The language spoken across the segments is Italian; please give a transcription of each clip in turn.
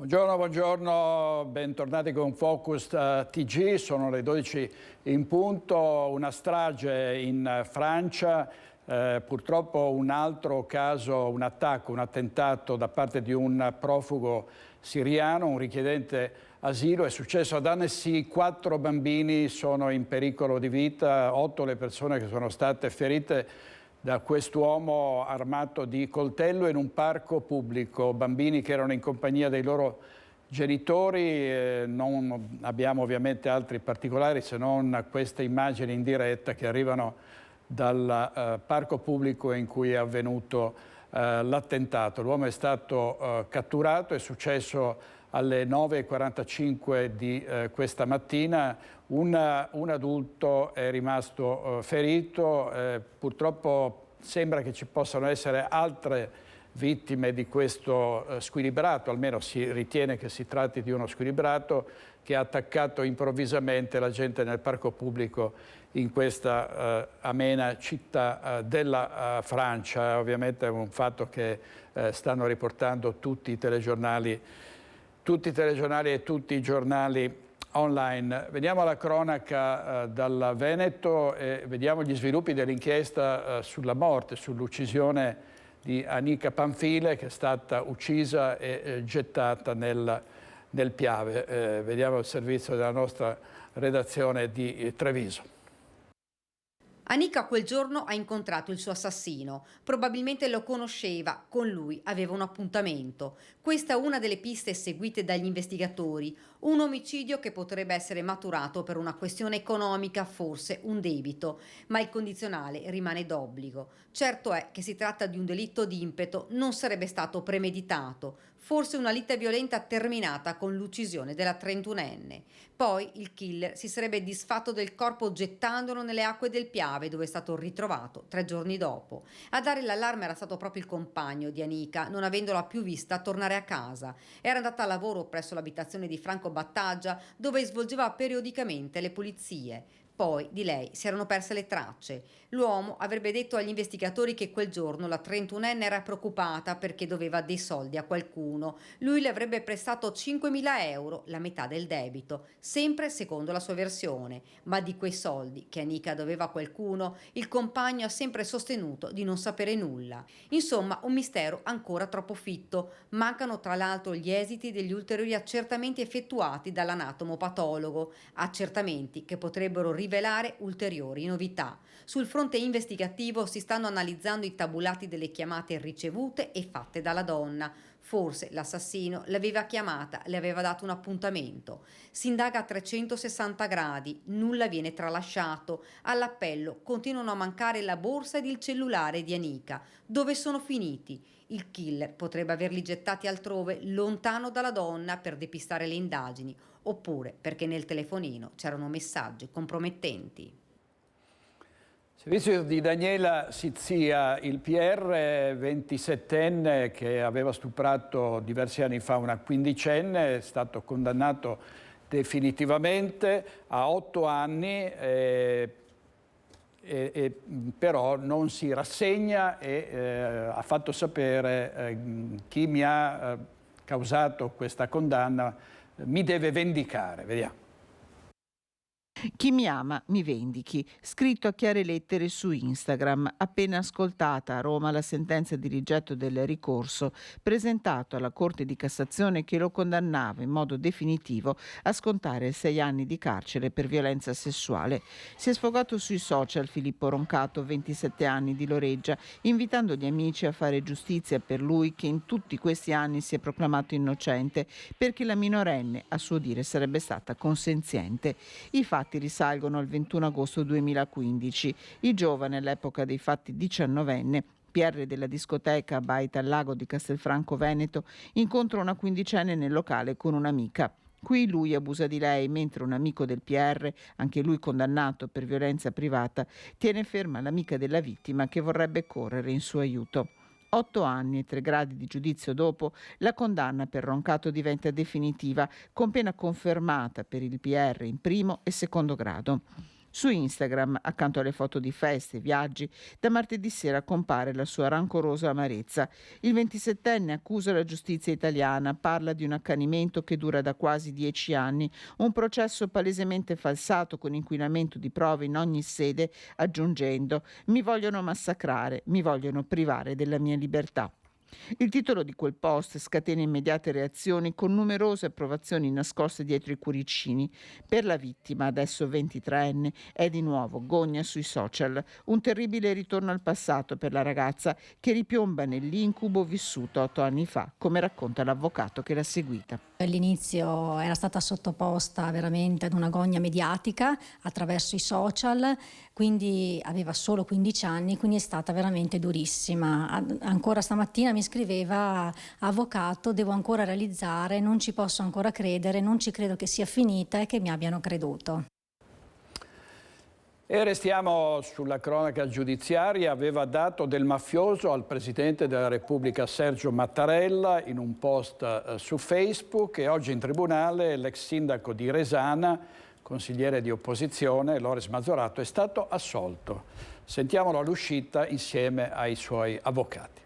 Buongiorno, bentornati con Focus TG, sono le 12 in punto, una strage in Francia, purtroppo un altro caso, un attacco, un attentato da parte di un profugo siriano, un richiedente asilo, è successo ad Annecy, 4 bambini sono in pericolo di vita, 8 le persone che sono state ferite da quest'uomo armato di coltello in un parco pubblico, bambini che erano in compagnia dei loro genitori, non abbiamo ovviamente altri particolari se non queste immagini in diretta che arrivano dal parco pubblico in cui è avvenuto l'attentato. L'uomo è stato catturato, è successo alle 9:45 di questa mattina, un adulto è rimasto ferito, purtroppo sembra che ci possano essere altre vittime di questo squilibrato, almeno si ritiene che si tratti di uno squilibrato che ha attaccato improvvisamente la gente nel parco pubblico in questa amena città della Francia. Ovviamente è un fatto che stanno riportando tutti i telegiornali e tutti i giornali online. Veniamo alla cronaca dal Veneto e vediamo gli sviluppi dell'inchiesta sulla morte, sull'uccisione di Anika Panfile, che è stata uccisa e gettata nel Piave. Vediamo il servizio della nostra redazione di Treviso. Anika quel giorno ha incontrato il suo assassino, probabilmente lo conosceva, con lui aveva un appuntamento. Questa è una delle piste seguite dagli investigatori, un omicidio che potrebbe essere maturato per una questione economica, forse un debito, ma il condizionale rimane d'obbligo. Certo è che si tratta di un delitto di impeto, non sarebbe stato premeditato, forse una lite violenta terminata con l'uccisione della 31enne. Poi il killer si sarebbe disfatto del corpo gettandolo nelle acque del Piave, dove è stato ritrovato 3 giorni dopo. A dare l'allarme era stato proprio il compagno di Anika, non avendola più vista tornare a casa. Era andata a lavoro presso l'abitazione di Franco Battaglia, dove svolgeva periodicamente le pulizie. Poi di lei si erano perse le tracce. L'uomo avrebbe detto agli investigatori che quel giorno la 31enne era preoccupata perché doveva dei soldi a qualcuno. Lui le avrebbe prestato 5.000 euro, la metà del debito, sempre secondo la sua versione. Ma di quei soldi che Anika doveva a qualcuno, il compagno ha sempre sostenuto di non sapere nulla. Insomma, un mistero ancora troppo fitto. Mancano tra l'altro gli esiti degli ulteriori accertamenti effettuati dall'anatomopatologo, accertamenti che potrebbero rivelare ulteriori novità. Sul fronte investigativo si stanno analizzando i tabulati delle chiamate ricevute e fatte dalla donna. Forse l'assassino l'aveva chiamata, le aveva dato un appuntamento. Si indaga a 360 gradi, nulla viene tralasciato. All'appello continuano a mancare la borsa ed il cellulare di Anika. Dove sono finiti? Il killer potrebbe averli gettati altrove, lontano dalla donna, per depistare le indagini, oppure perché nel telefonino c'erano messaggi compromettenti. Servizio di Daniela Sizzia, il PR 27enne che aveva stuprato diversi anni fa una quindicenne, è stato condannato definitivamente a 8 anni, però non si rassegna e ha fatto sapere chi mi ha causato questa condanna mi deve vendicare. Vediamo. Chi mi ama mi vendichi, scritto a chiare lettere su Instagram. Appena ascoltata a Roma la sentenza di rigetto del ricorso presentato alla Corte di Cassazione che lo condannava in modo definitivo a scontare 6 anni di carcere per violenza sessuale. Si è sfogato sui social Filippo Roncato, 27 anni, di Loreggia, invitando gli amici a fare giustizia per lui che in tutti questi anni si è proclamato innocente perché la minorenne, a suo dire, sarebbe stata consenziente. I fatti risalgono al 21 agosto 2015. Il giovane, all'epoca dei fatti 19enne, PR della discoteca Baita al Lago di Castelfranco Veneto, incontra una quindicenne nel locale con un'amica. Qui lui abusa di lei, mentre un amico del PR, anche lui condannato per violenza privata, tiene ferma l'amica della vittima che vorrebbe correre in suo aiuto. 8 anni e 3 gradi di giudizio dopo, la condanna per Roncato diventa definitiva, con pena confermata per il PR in primo e secondo grado. Su Instagram, accanto alle foto di feste e viaggi, da martedì sera compare la sua rancorosa amarezza. Il 27enne accusa la giustizia italiana, parla di un accanimento che dura da quasi 10 anni, un processo palesemente falsato con inquinamento di prove in ogni sede, aggiungendo: mi vogliono massacrare, mi vogliono privare della mia libertà. Il titolo di quel post scatena immediate reazioni con numerose approvazioni nascoste dietro i cuoricini. Per la vittima, adesso 23enne, è di nuovo gogna sui social, un terribile ritorno al passato per la ragazza che ripiomba nell'incubo vissuto 8 anni fa, come racconta l'avvocato che l'ha seguita. All'inizio era stata sottoposta veramente ad una gogna mediatica attraverso i social, quindi aveva solo 15 anni, quindi è stata veramente durissima. Ancora stamattina mi scriveva: avvocato, devo ancora realizzare, non ci posso ancora credere, non ci credo che sia finita e che mi abbiano creduto. E restiamo sulla cronaca giudiziaria. Aveva dato del mafioso al Presidente della Repubblica Sergio Mattarella in un post su Facebook, e oggi in tribunale l'ex sindaco di Resana, consigliere di opposizione, Loris Mazoratto, è stato assolto. Sentiamolo all'uscita insieme ai suoi avvocati.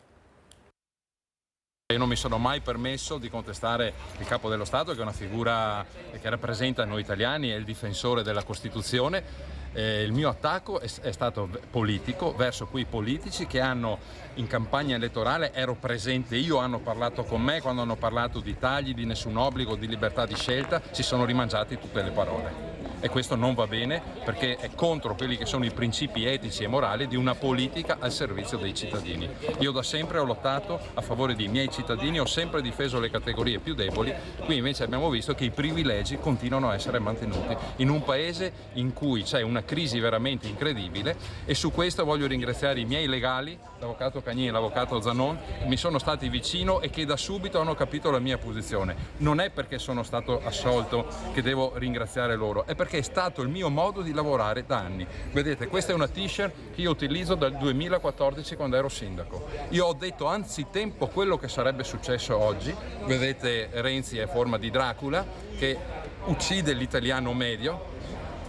Io non mi sono mai permesso di contestare il Capo dello Stato, che è una figura che rappresenta noi italiani, è il difensore della Costituzione. Il mio attacco è stato politico, verso quei politici che hanno in campagna elettorale, ero presente io, hanno parlato con me, quando hanno parlato di tagli, di nessun obbligo, di libertà di scelta, si sono rimangiati tutte le parole. E questo non va bene, perché è contro quelli che sono i principi etici e morali di una politica al servizio dei cittadini. Io da sempre ho lottato a favore dei miei cittadini, ho sempre difeso le categorie più deboli. Qui invece abbiamo visto che i privilegi continuano a essere mantenuti in un paese in cui c'è una crisi veramente incredibile, e su questo voglio ringraziare i miei legali, l'avvocato Cagnin e l'avvocato Zanon, che mi sono stati vicino e che da subito hanno capito la mia posizione. Non è perché sono stato assolto che devo ringraziare loro, è perché è stato il mio modo di lavorare da anni. Vedete, questa è una t-shirt che io utilizzo dal 2014, quando ero sindaco. Io ho detto anzitempo quello che sarebbe successo oggi. Vedete, Renzi è a forma di Dracula che uccide l'italiano medio,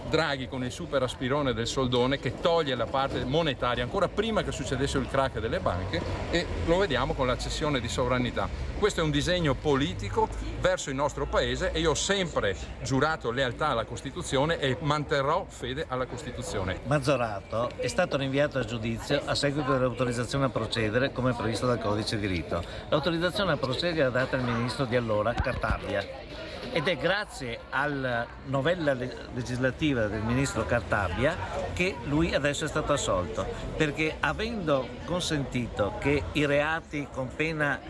Draghi con il super aspirone del soldone che toglie la parte monetaria ancora prima che succedesse il crack delle banche, e lo vediamo con la cessione di sovranità. Questo è un disegno politico verso il nostro paese, e io ho sempre giurato lealtà alla Costituzione e manterrò fede alla Costituzione. Mazoratto è stato rinviato a giudizio a seguito dell'autorizzazione a procedere come previsto dal Codice di Rito. L'autorizzazione a procedere è data al ministro di allora, Cartabia. Ed è grazie alla novella legislativa del ministro Cartabia che lui adesso è stato assolto, perché avendo consentito che i reati con pena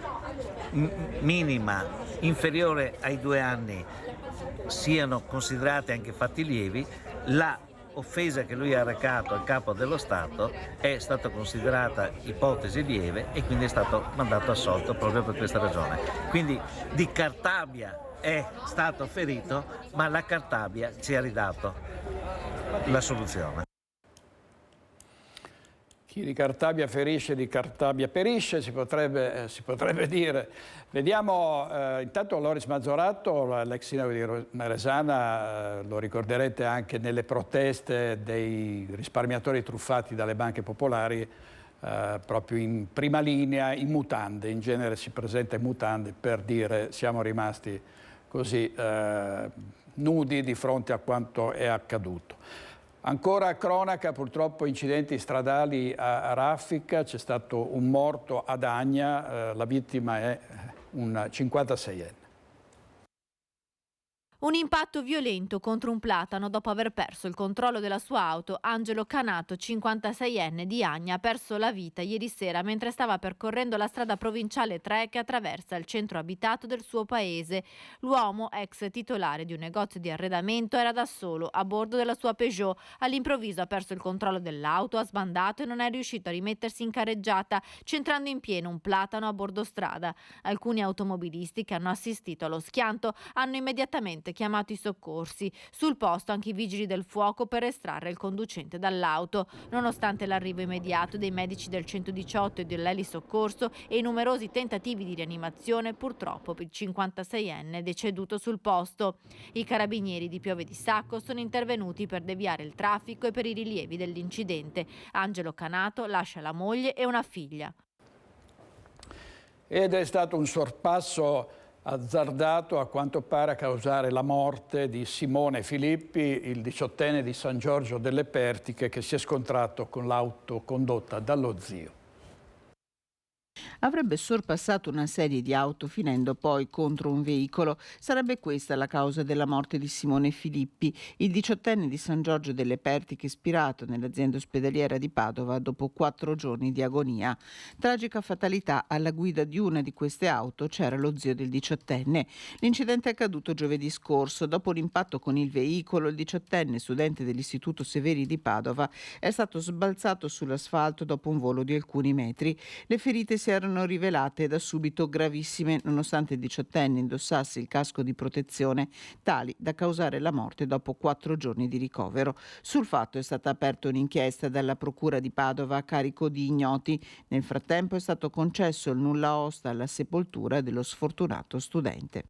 minima inferiore ai 2 anni siano considerati anche fatti lievi, la offesa che lui ha arrecato al Capo dello Stato è stata considerata ipotesi lieve e quindi è stato mandato assolto proprio per questa ragione. Quindi di Cartabia è stato ferito, ma la Cartabia ci ha ridato la soluzione. Chi di Cartabia ferisce, di Cartabia perisce, si potrebbe dire. Vediamo intanto Loris Mazoratto, l'ex sindaco di Resana, lo ricorderete anche nelle proteste dei risparmiatori truffati dalle banche popolari, proprio in prima linea, in mutande. In genere si presenta in mutande per dire siamo rimasti così nudi di fronte a quanto è accaduto. Ancora cronaca, purtroppo incidenti stradali a Raffica, c'è stato un morto ad Agna, la vittima è un 56enne. Un impatto violento contro un platano dopo aver perso il controllo della sua auto. Angelo Canato, 56enne di Agna, ha perso la vita ieri sera mentre stava percorrendo la strada provinciale 3 che attraversa il centro abitato del suo paese. L'uomo, ex titolare di un negozio di arredamento, era da solo a bordo della sua Peugeot. All'improvviso ha perso il controllo dell'auto, ha sbandato e non è riuscito a rimettersi in carreggiata, centrando in pieno un platano a bordo strada. Alcuni automobilisti che hanno assistito allo schianto hanno immediatamente immediatamente chiamato i soccorsi. Sul posto anche i vigili del fuoco per estrarre il conducente dall'auto. Nonostante l'arrivo immediato dei medici del 118 e dell'elisoccorso e i numerosi tentativi di rianimazione, purtroppo il 56enne è deceduto sul posto. I carabinieri di Piove di Sacco sono intervenuti per deviare il traffico e per i rilievi dell'incidente. Angelo Canato lascia la moglie e una figlia. Ed è stato un sorpasso azzardato a quanto pare a causare la morte di Simone Filippi, il 18enne di San Giorgio delle Pertiche, che si è scontrato con l'auto condotta dallo zio. Avrebbe sorpassato una serie di auto finendo poi contro un veicolo. Sarebbe questa la causa della morte di Simone Filippi, il 18enne di San Giorgio delle Pertiche, ispirato nell'azienda ospedaliera di Padova dopo 4 giorni di agonia. Tragica fatalità: alla guida di una di queste auto c'era lo zio del 18enne. L'incidente è accaduto giovedì scorso. Dopo l'impatto con il veicolo, il 18enne, studente dell'Istituto Severi di Padova, è stato sbalzato sull'asfalto dopo un volo di alcuni metri. Le ferite si erano rivelate da subito gravissime, nonostante il 18enne indossasse il casco di protezione, tali da causare la morte dopo 4 giorni di ricovero. Sul fatto è stata aperta un'inchiesta dalla Procura di Padova a carico di ignoti. Nel frattempo è stato concesso il nulla osta alla sepoltura dello sfortunato studente.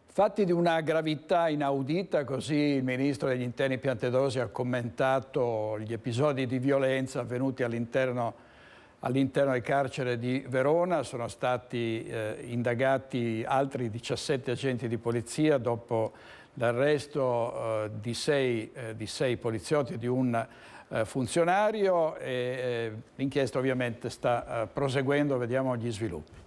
Fatti di una gravità inaudita, così il ministro degli Interni Piantedosi ha commentato gli episodi di violenza avvenuti all'interno del carcere di Verona. Sono stati indagati altri 17 agenti di polizia dopo l'arresto di sei poliziotti e di un funzionario, e l'inchiesta ovviamente sta proseguendo, vediamo gli sviluppi.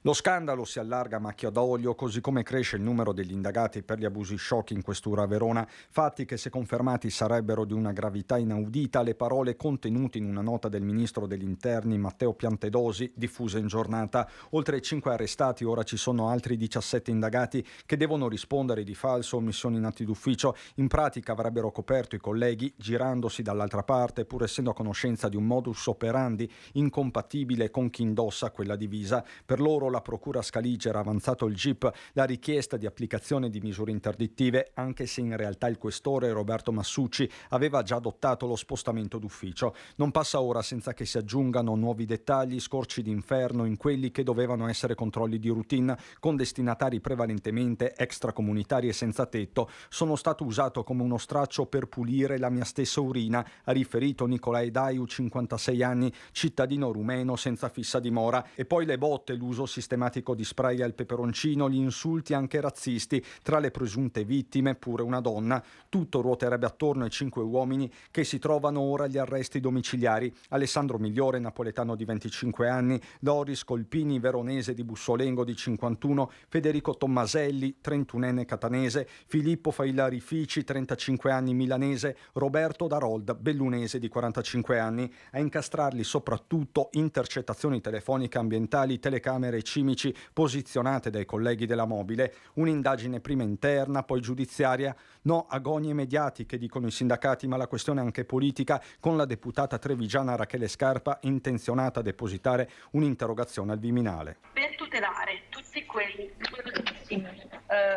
Lo scandalo si allarga a macchia d'olio, così come cresce il numero degli indagati per gli abusi sciocchi in questura a Verona, fatti che, se confermati, sarebbero di una gravità inaudita. Le parole contenute in una nota del ministro degli Interni Matteo Piantedosi, diffusa in giornata. Oltre ai 5 arrestati, ora ci sono altri 17 indagati che devono rispondere di falso o omissione in atti d'ufficio. In pratica avrebbero coperto i colleghi girandosi dall'altra parte, pur essendo a conoscenza di un modus operandi incompatibile con chi indossa quella divisa. Per loro la procura scaligera ha avanzato il GIP la richiesta di applicazione di misure interdittive, anche se in realtà il questore Roberto Massucci aveva già adottato lo spostamento d'ufficio. Non passa ora senza che si aggiungano nuovi dettagli, scorci d'inferno in quelli che dovevano essere controlli di routine con destinatari prevalentemente extracomunitari e senza tetto. Sono stato usato come uno straccio per pulire la mia stessa urina, ha riferito Nicolae Daiu, 56 anni, cittadino rumeno senza fissa dimora. E poi le botte, l'uso sistematico di spray al peperoncino, gli insulti anche razzisti, tra le presunte vittime pure una donna. Tutto ruoterebbe attorno ai 5 uomini che si trovano ora agli arresti domiciliari: Alessandro Migliore, napoletano di 25 anni, Doris Colpini, veronese di Bussolengo di 51, Federico Tommaselli, 31enne catanese, Filippo Failarifici, 35 anni, milanese, Roberto Darold, bellunese di 45 anni. A incastrarli soprattutto intercettazioni telefoniche ambientali, telecamere e cimici posizionate dai colleghi della Mobile. Un'indagine prima interna, poi giudiziaria. No a gogne mediatiche, dicono i sindacati, ma la questione è anche politica, con la deputata trevigiana Rachele Scarpa intenzionata a depositare un'interrogazione al Viminale. Per tutelare tutti quegli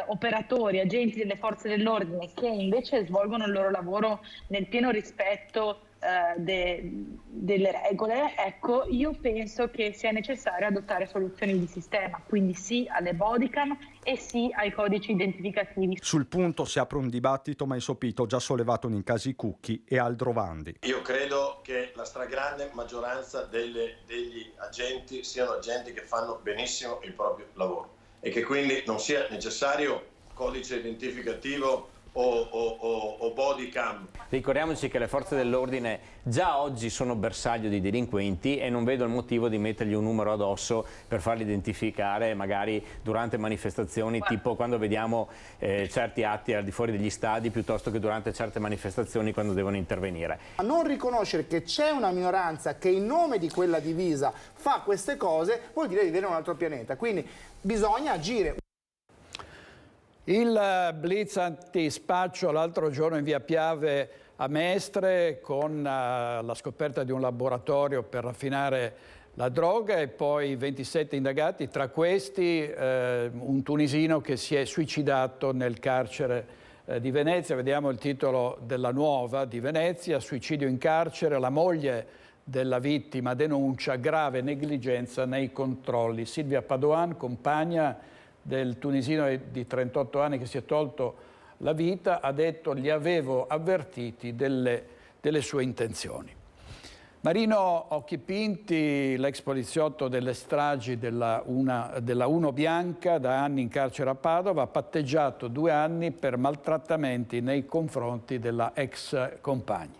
operatori, agenti delle forze dell'ordine che invece svolgono il loro lavoro nel pieno rispetto delle regole, ecco, io penso che sia necessario adottare soluzioni di sistema, quindi sì alle bodycam e sì ai codici identificativi. Sul punto si apre un dibattito mai sopito, già sollevato nei casi Cucchi e Aldrovandi. Io credo che la stragrande maggioranza degli agenti siano agenti che fanno benissimo il proprio lavoro e che quindi non sia necessario codice identificativo o bodycam. Ricordiamoci che le forze dell'ordine già oggi sono bersaglio di delinquenti e non vedo il motivo di mettergli un numero addosso per farli identificare magari durante manifestazioni, tipo quando vediamo certi atti al di fuori degli stadi, piuttosto che durante certe manifestazioni quando devono intervenire. A non riconoscere che c'è una minoranza che in nome di quella divisa fa queste cose vuol dire vivere in un altro pianeta, quindi bisogna agire. Il blitz antispaccio l'altro giorno in via Piave a Mestre, con la scoperta di un laboratorio per raffinare la droga, e poi 27 indagati, tra questi un tunisino che si è suicidato nel carcere di Venezia. Vediamo il titolo della Nuova di Venezia: suicidio in carcere, la moglie della vittima denuncia grave negligenza nei controlli. Silvia Padoan, compagna del tunisino di 38 anni che si è tolto la vita, ha detto: li avevo avvertiti delle sue intenzioni. Marino Occhipinti, l'ex poliziotto delle stragi della Uno Bianca, da anni in carcere a Padova, ha patteggiato 2 anni per maltrattamenti nei confronti della ex compagna.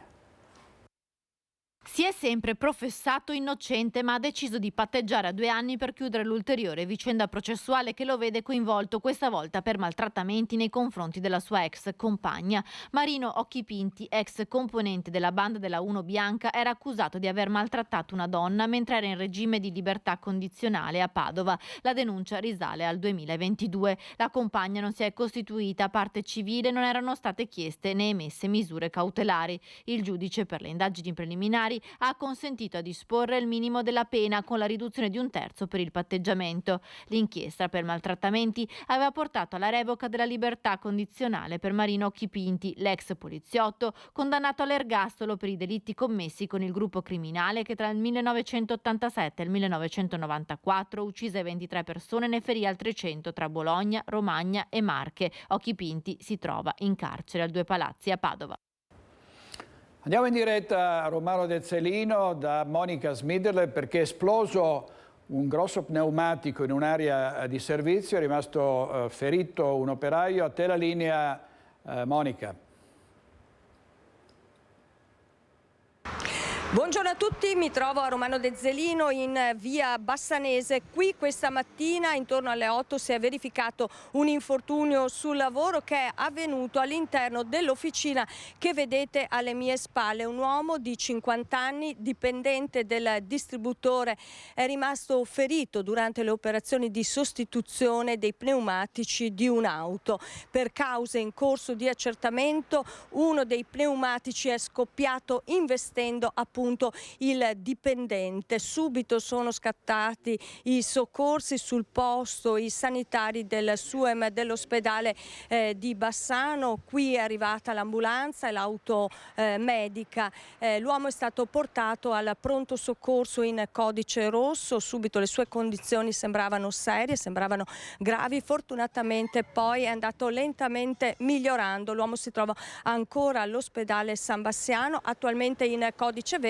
Si è sempre professato innocente, ma ha deciso di patteggiare a 2 anni per chiudere l'ulteriore vicenda processuale che lo vede coinvolto, questa volta per maltrattamenti nei confronti della sua ex compagna. Marino Occhipinti, ex componente della banda della Uno Bianca, era accusato di aver maltrattato una donna mentre era in regime di libertà condizionale a Padova. La denuncia risale al 2022. La compagna non si è costituita parte civile, non erano state chieste né emesse misure cautelari. Il giudice per le indagini preliminari ha consentito a disporre il minimo della pena con la riduzione di 1/3 per il patteggiamento. L'inchiesta per maltrattamenti aveva portato alla revoca della libertà condizionale per Marino Occhipinti, l'ex poliziotto condannato all'ergastolo per i delitti commessi con il gruppo criminale che tra il 1987 e il 1994 uccise 23 persone e ne ferì altre 100 tra Bologna, Romagna e Marche. Occhipinti si trova in carcere al Due Palazzi a Padova. Andiamo in diretta a Romano Dezzelino da Monica Smidlerle, perché è esploso un grosso pneumatico in un'area di servizio, è rimasto ferito un operaio. A te la linea, Monica. Buongiorno a tutti, mi trovo a Romano Dezzelino in via Bassanese. Qui questa mattina intorno alle 8 si è verificato un infortunio sul lavoro che è avvenuto all'interno dell'officina che vedete alle mie spalle. Un uomo di 50 anni, dipendente del distributore, è rimasto ferito durante le operazioni di sostituzione dei pneumatici di un'auto. Per cause in corso di accertamento, uno dei pneumatici è scoppiato investendo appunto il dipendente. Subito sono scattati i soccorsi sul posto, i sanitari del SUEM dell'ospedale di Bassano. Qui è arrivata l'ambulanza e l'auto medica. L'uomo è stato portato al pronto soccorso in codice rosso. Subito le sue condizioni sembravano serie, sembravano gravi. Fortunatamente poi è andato lentamente migliorando. L'uomo si trova ancora all'ospedale San Bassiano, attualmente in codice verde,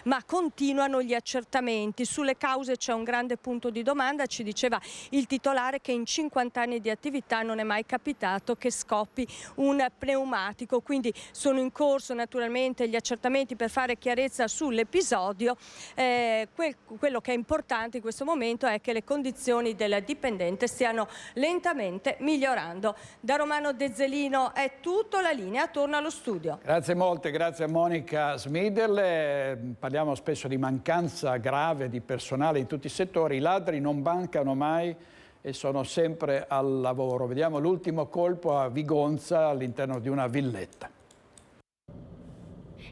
ma continuano gli accertamenti. Sulle cause c'è un grande punto di domanda. Ci diceva il titolare che in 50 anni di attività non è mai capitato che scoppi un pneumatico, quindi sono in corso naturalmente gli accertamenti per fare chiarezza sull'episodio. Quello che è importante in questo momento è che le condizioni del dipendente stiano lentamente migliorando. Da Romano Dezzelino è tutto, la linea torna allo studio. Grazie molte, grazie a Monica Smidlerle. Parliamo spesso di mancanza grave di personale in tutti i settori. I ladri non mancano mai e sono sempre al lavoro. Vediamo l'ultimo colpo a Vigonza all'interno di una villetta.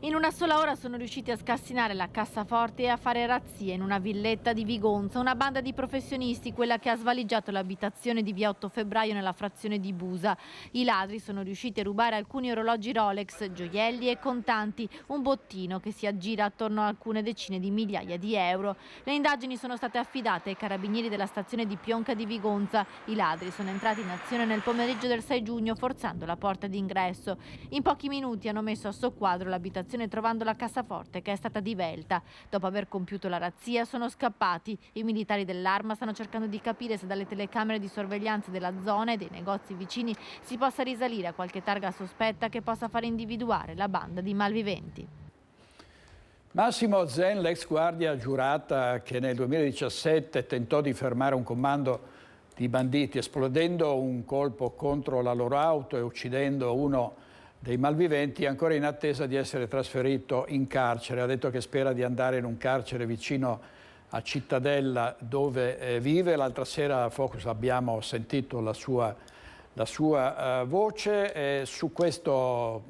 In una sola ora sono riusciti a scassinare la cassaforte e a fare razzie in una villetta di Vigonza. Una banda di professionisti, quella che ha svaligiato l'abitazione di via 8 febbraio nella frazione di Busa. I ladri sono riusciti a rubare alcuni orologi Rolex, gioielli e contanti, un bottino che si aggira attorno a alcune decine di migliaia di euro. Le indagini sono state affidate ai carabinieri della stazione di Pionca di Vigonza. I ladri sono entrati in azione nel pomeriggio del 6 giugno forzando la porta d'ingresso. In pochi minuti hanno messo a soqquadro l'abitazione trovando la cassaforte che è stata divelta. Dopo aver compiuto la razzia sono scappati. I militari dell'Arma stanno cercando di capire se dalle telecamere di sorveglianza della zona e dei negozi vicini si possa risalire a qualche targa sospetta che possa far individuare la banda di malviventi. Massimo Zen, l'ex guardia giurata che nel 2017 tentò di fermare un comando di banditi esplodendo un colpo contro la loro auto e uccidendo uno dei malviventi, è ancora in attesa di essere trasferito in carcere. Ha detto che spera di andare in un carcere vicino a Cittadella dove vive. L'altra sera a Focus abbiamo sentito la sua la sua voce su questo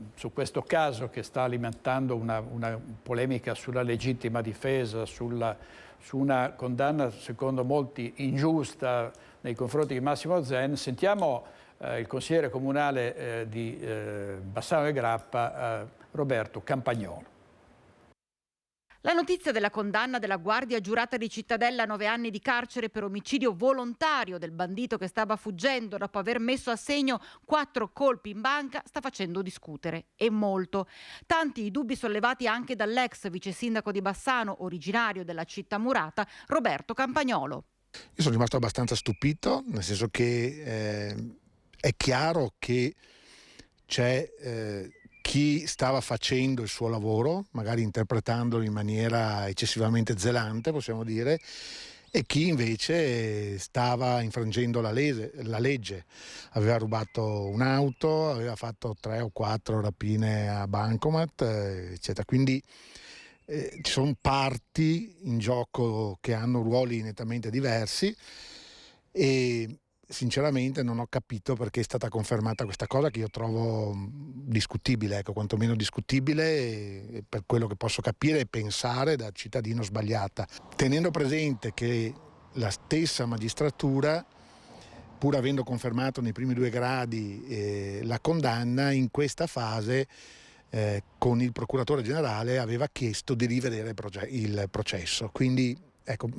caso che sta alimentando una polemica sulla legittima difesa, su una condanna secondo molti ingiusta nei confronti di Massimo Zen. Sentiamo il consigliere comunale di Bassano del Grappa, Roberto Campagnolo. La notizia della condanna della guardia giurata di Cittadella a 9 anni di carcere per omicidio volontario del bandito che stava fuggendo dopo aver messo a segno 4 colpi in banca sta facendo discutere, e molto. Tanti i dubbi sollevati anche dall'ex vice sindaco di Bassano, originario della città murata, Roberto Campagnolo. Io sono rimasto abbastanza stupito, nel senso che è chiaro che c'è chi stava facendo il suo lavoro, magari interpretandolo in maniera eccessivamente zelante, possiamo dire, e chi invece stava infrangendo la legge. Aveva rubato un'auto, aveva fatto 3 o 4 rapine a bancomat, eccetera. Quindi ci sono parti in gioco che hanno ruoli nettamente diversi e sinceramente non ho capito perché è stata confermata questa cosa, che io trovo discutibile, quantomeno discutibile per quello che posso capire e pensare da cittadino sbagliata, tenendo presente che la stessa magistratura, pur avendo confermato nei primi 2 gradi la condanna, in questa fase con il procuratore generale aveva chiesto di rivedere il processo. Quindi ecco,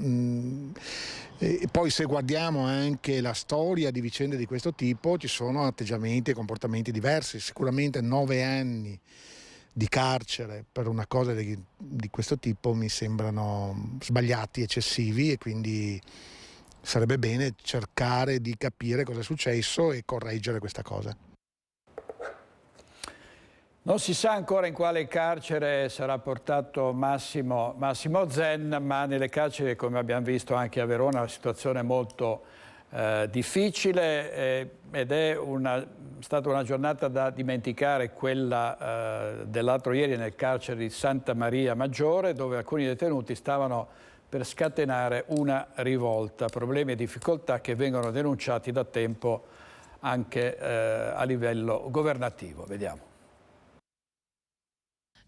e poi se guardiamo anche la storia di vicende di questo tipo, ci sono atteggiamenti e comportamenti diversi. Sicuramente 9 anni di carcere per una cosa di questo tipo mi sembrano sbagliati, eccessivi, e quindi sarebbe bene cercare di capire cosa è successo e correggere questa cosa. Non si sa ancora in quale carcere sarà portato Massimo Zen, ma nelle carceri, come abbiamo visto anche a Verona, la situazione è molto difficile ed è stata una giornata da dimenticare, quella dell'altro ieri nel carcere di Santa Maria Maggiore, dove alcuni detenuti stavano per scatenare una rivolta, problemi e difficoltà che vengono denunciati da tempo anche a livello governativo. Vediamo.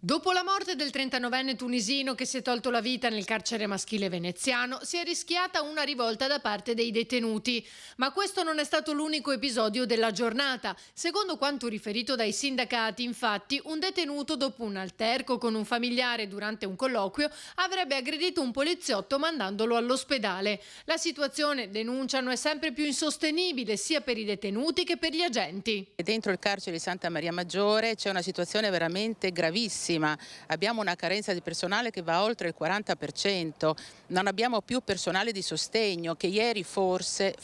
Dopo la morte del 39enne tunisino che si è tolto la vita nel carcere maschile veneziano, si è rischiata una rivolta da parte dei detenuti. Ma questo non è stato l'unico episodio della giornata. Secondo quanto riferito dai sindacati, infatti, un detenuto, dopo un alterco con un familiare durante un colloquio, avrebbe aggredito un poliziotto mandandolo all'ospedale. La situazione, denunciano, è sempre più insostenibile sia per i detenuti che per gli agenti. Dentro il carcere di Santa Maria Maggiore c'è una situazione veramente gravissima. Abbiamo una carenza di personale che va oltre il 40%, non abbiamo più personale di sostegno, che ieri forse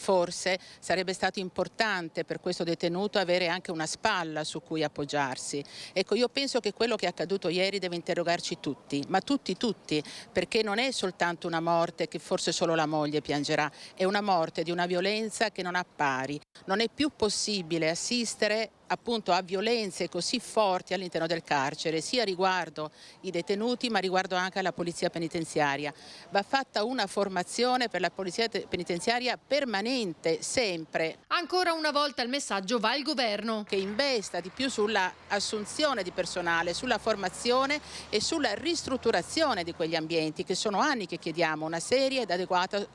sarebbe stato importante per questo detenuto avere anche una spalla su cui appoggiarsi. Ecco, io penso che quello che è accaduto ieri deve interrogarci tutti, ma tutti, perché non è soltanto una morte che forse solo la moglie piangerà, è una morte di una violenza che non ha pari. Non è più possibile assistere appunto a violenze così forti all'interno del carcere, sia riguardo i detenuti ma riguardo anche alla polizia penitenziaria. Va fatta una formazione per la polizia penitenziaria permanente, sempre. Ancora una volta il messaggio va al governo, che investa di più sulla assunzione di personale, sulla formazione e sulla ristrutturazione di quegli ambienti, che sono anni che chiediamo una seria ed adeguata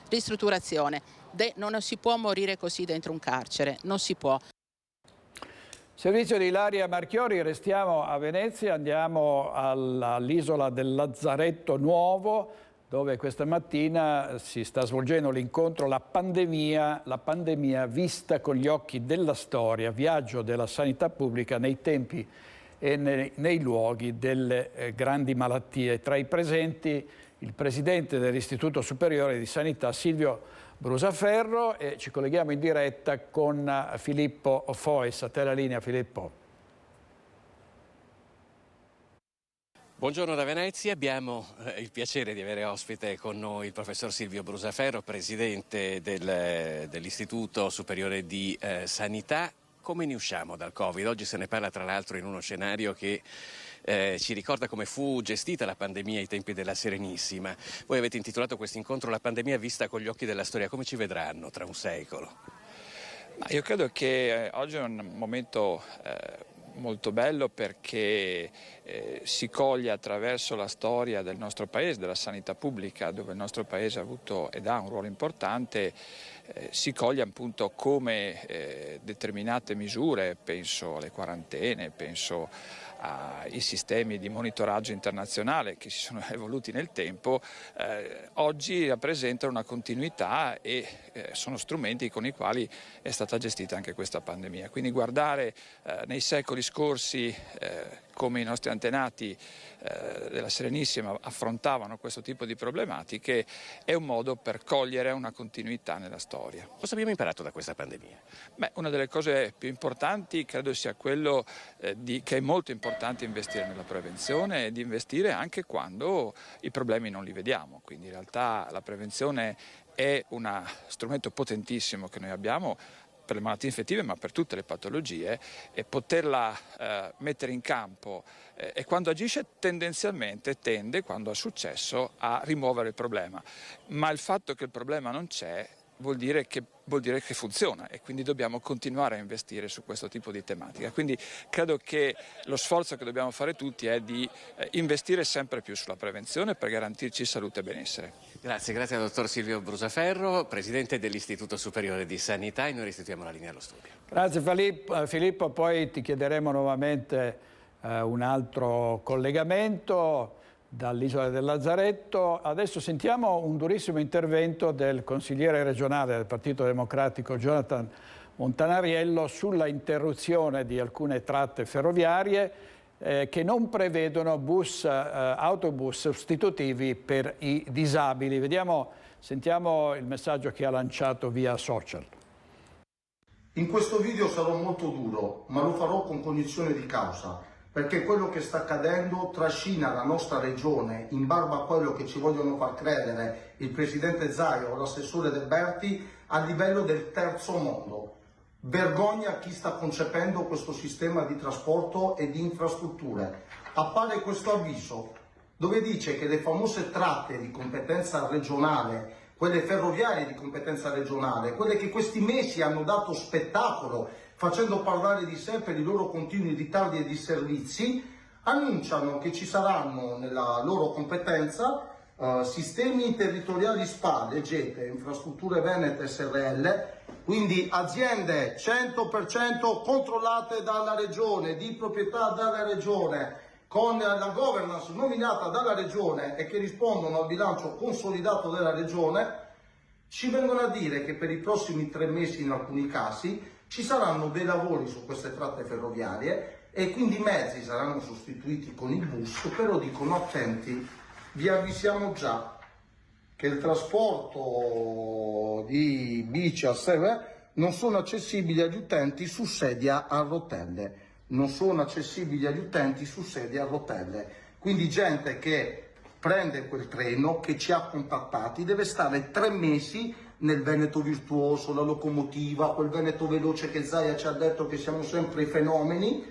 ristrutturazione. Non si può morire così dentro un carcere, non si può. Servizio di Ilaria Marchiori, restiamo a Venezia, andiamo all'isola del Lazzaretto Nuovo, dove questa mattina si sta svolgendo l'incontro La pandemia vista con gli occhi della storia, viaggio della sanità pubblica nei tempi e nei luoghi delle grandi malattie. Tra i presenti il presidente dell'Istituto Superiore di Sanità Silvio Brusaferro, e ci colleghiamo in diretta con Filippo Fois. A te la linea, Filippo. Buongiorno da Venezia, abbiamo il piacere di avere ospite con noi il professor Silvio Brusaferro, presidente dell'Istituto Superiore di Sanità. Come ne usciamo dal Covid? Oggi se ne parla tra l'altro in uno scenario che ci ricorda come fu gestita la pandemia ai tempi della Serenissima. Voi avete intitolato questo incontro La pandemia vista con gli occhi della storia. Come ci vedranno tra un secolo? Io credo che oggi è un momento molto bello perché si coglie attraverso la storia del nostro Paese, della sanità pubblica, dove il nostro Paese ha avuto ed ha un ruolo importante, si coglie appunto come determinate misure, penso alle quarantene, penso ai sistemi di monitoraggio internazionale che si sono evoluti nel tempo, oggi rappresentano una continuità e sono strumenti con i quali è stata gestita anche questa pandemia. Quindi guardare nei secoli scorsi come i nostri antenati della Serenissima affrontavano questo tipo di problematiche è un modo per cogliere una continuità nella storia. Cosa abbiamo imparato da questa pandemia? Una delle cose più importanti credo sia quello che è molto importante investire nella prevenzione e di investire anche quando i problemi non li vediamo. Quindi in realtà la prevenzione è uno strumento potentissimo che noi abbiamo per le malattie infettive ma per tutte le patologie e poterla mettere in campo e quando agisce tendenzialmente tende, quando ha successo, a rimuovere il problema. Ma il fatto che il problema non c'è vuol dire che funziona e quindi dobbiamo continuare a investire su questo tipo di tematica. Quindi credo che lo sforzo che dobbiamo fare tutti è di investire sempre più sulla prevenzione per garantirci salute e benessere. Grazie al dottor Silvio Brusaferro, presidente dell'Istituto Superiore di Sanità, e noi restituiamo la linea allo studio. Grazie Filippo, poi ti chiederemo nuovamente un altro collegamento dall'isola del Lazaretto. Adesso sentiamo un durissimo intervento del consigliere regionale del Partito Democratico Jonathan Montanariello sulla interruzione di alcune tratte ferroviarie che non prevedono autobus sostitutivi per i disabili. Sentiamo il messaggio che ha lanciato via social. In questo video sarò molto duro, ma lo farò con cognizione di causa, perché quello che sta accadendo trascina la nostra regione, in barba a quello che ci vogliono far credere il presidente Zaia o l'assessore De Berti, a livello del terzo mondo. Vergogna a chi sta concependo questo sistema di trasporto e di infrastrutture. Appare questo avviso dove dice che le famose tratte di competenza regionale, quelle ferroviarie di competenza regionale, quelle che questi mesi hanno dato spettacolo facendo parlare di sé per i loro continui ritardi e disservizi, annunciano che ci saranno nella loro competenza sistemi territoriali SPA, leggete, Infrastrutture Venete SRL, quindi aziende 100% controllate dalla regione, di proprietà della regione, con la governance nominata dalla regione e che rispondono al bilancio consolidato della regione, ci vengono a dire che per i prossimi 3 mesi in alcuni casi ci saranno dei lavori su queste tratte ferroviarie e quindi i mezzi saranno sostituiti con i bus, però dicono attenti, vi avvisiamo già che il trasporto di bici a sé non sono accessibili agli utenti su sedia a rotelle. Non sono accessibili agli utenti su sedia a rotelle. Quindi gente che prende quel treno, che ci ha contattati, deve stare 3 mesi nel Veneto virtuoso, la locomotiva, quel Veneto veloce che Zaia ci ha detto che siamo sempre i fenomeni,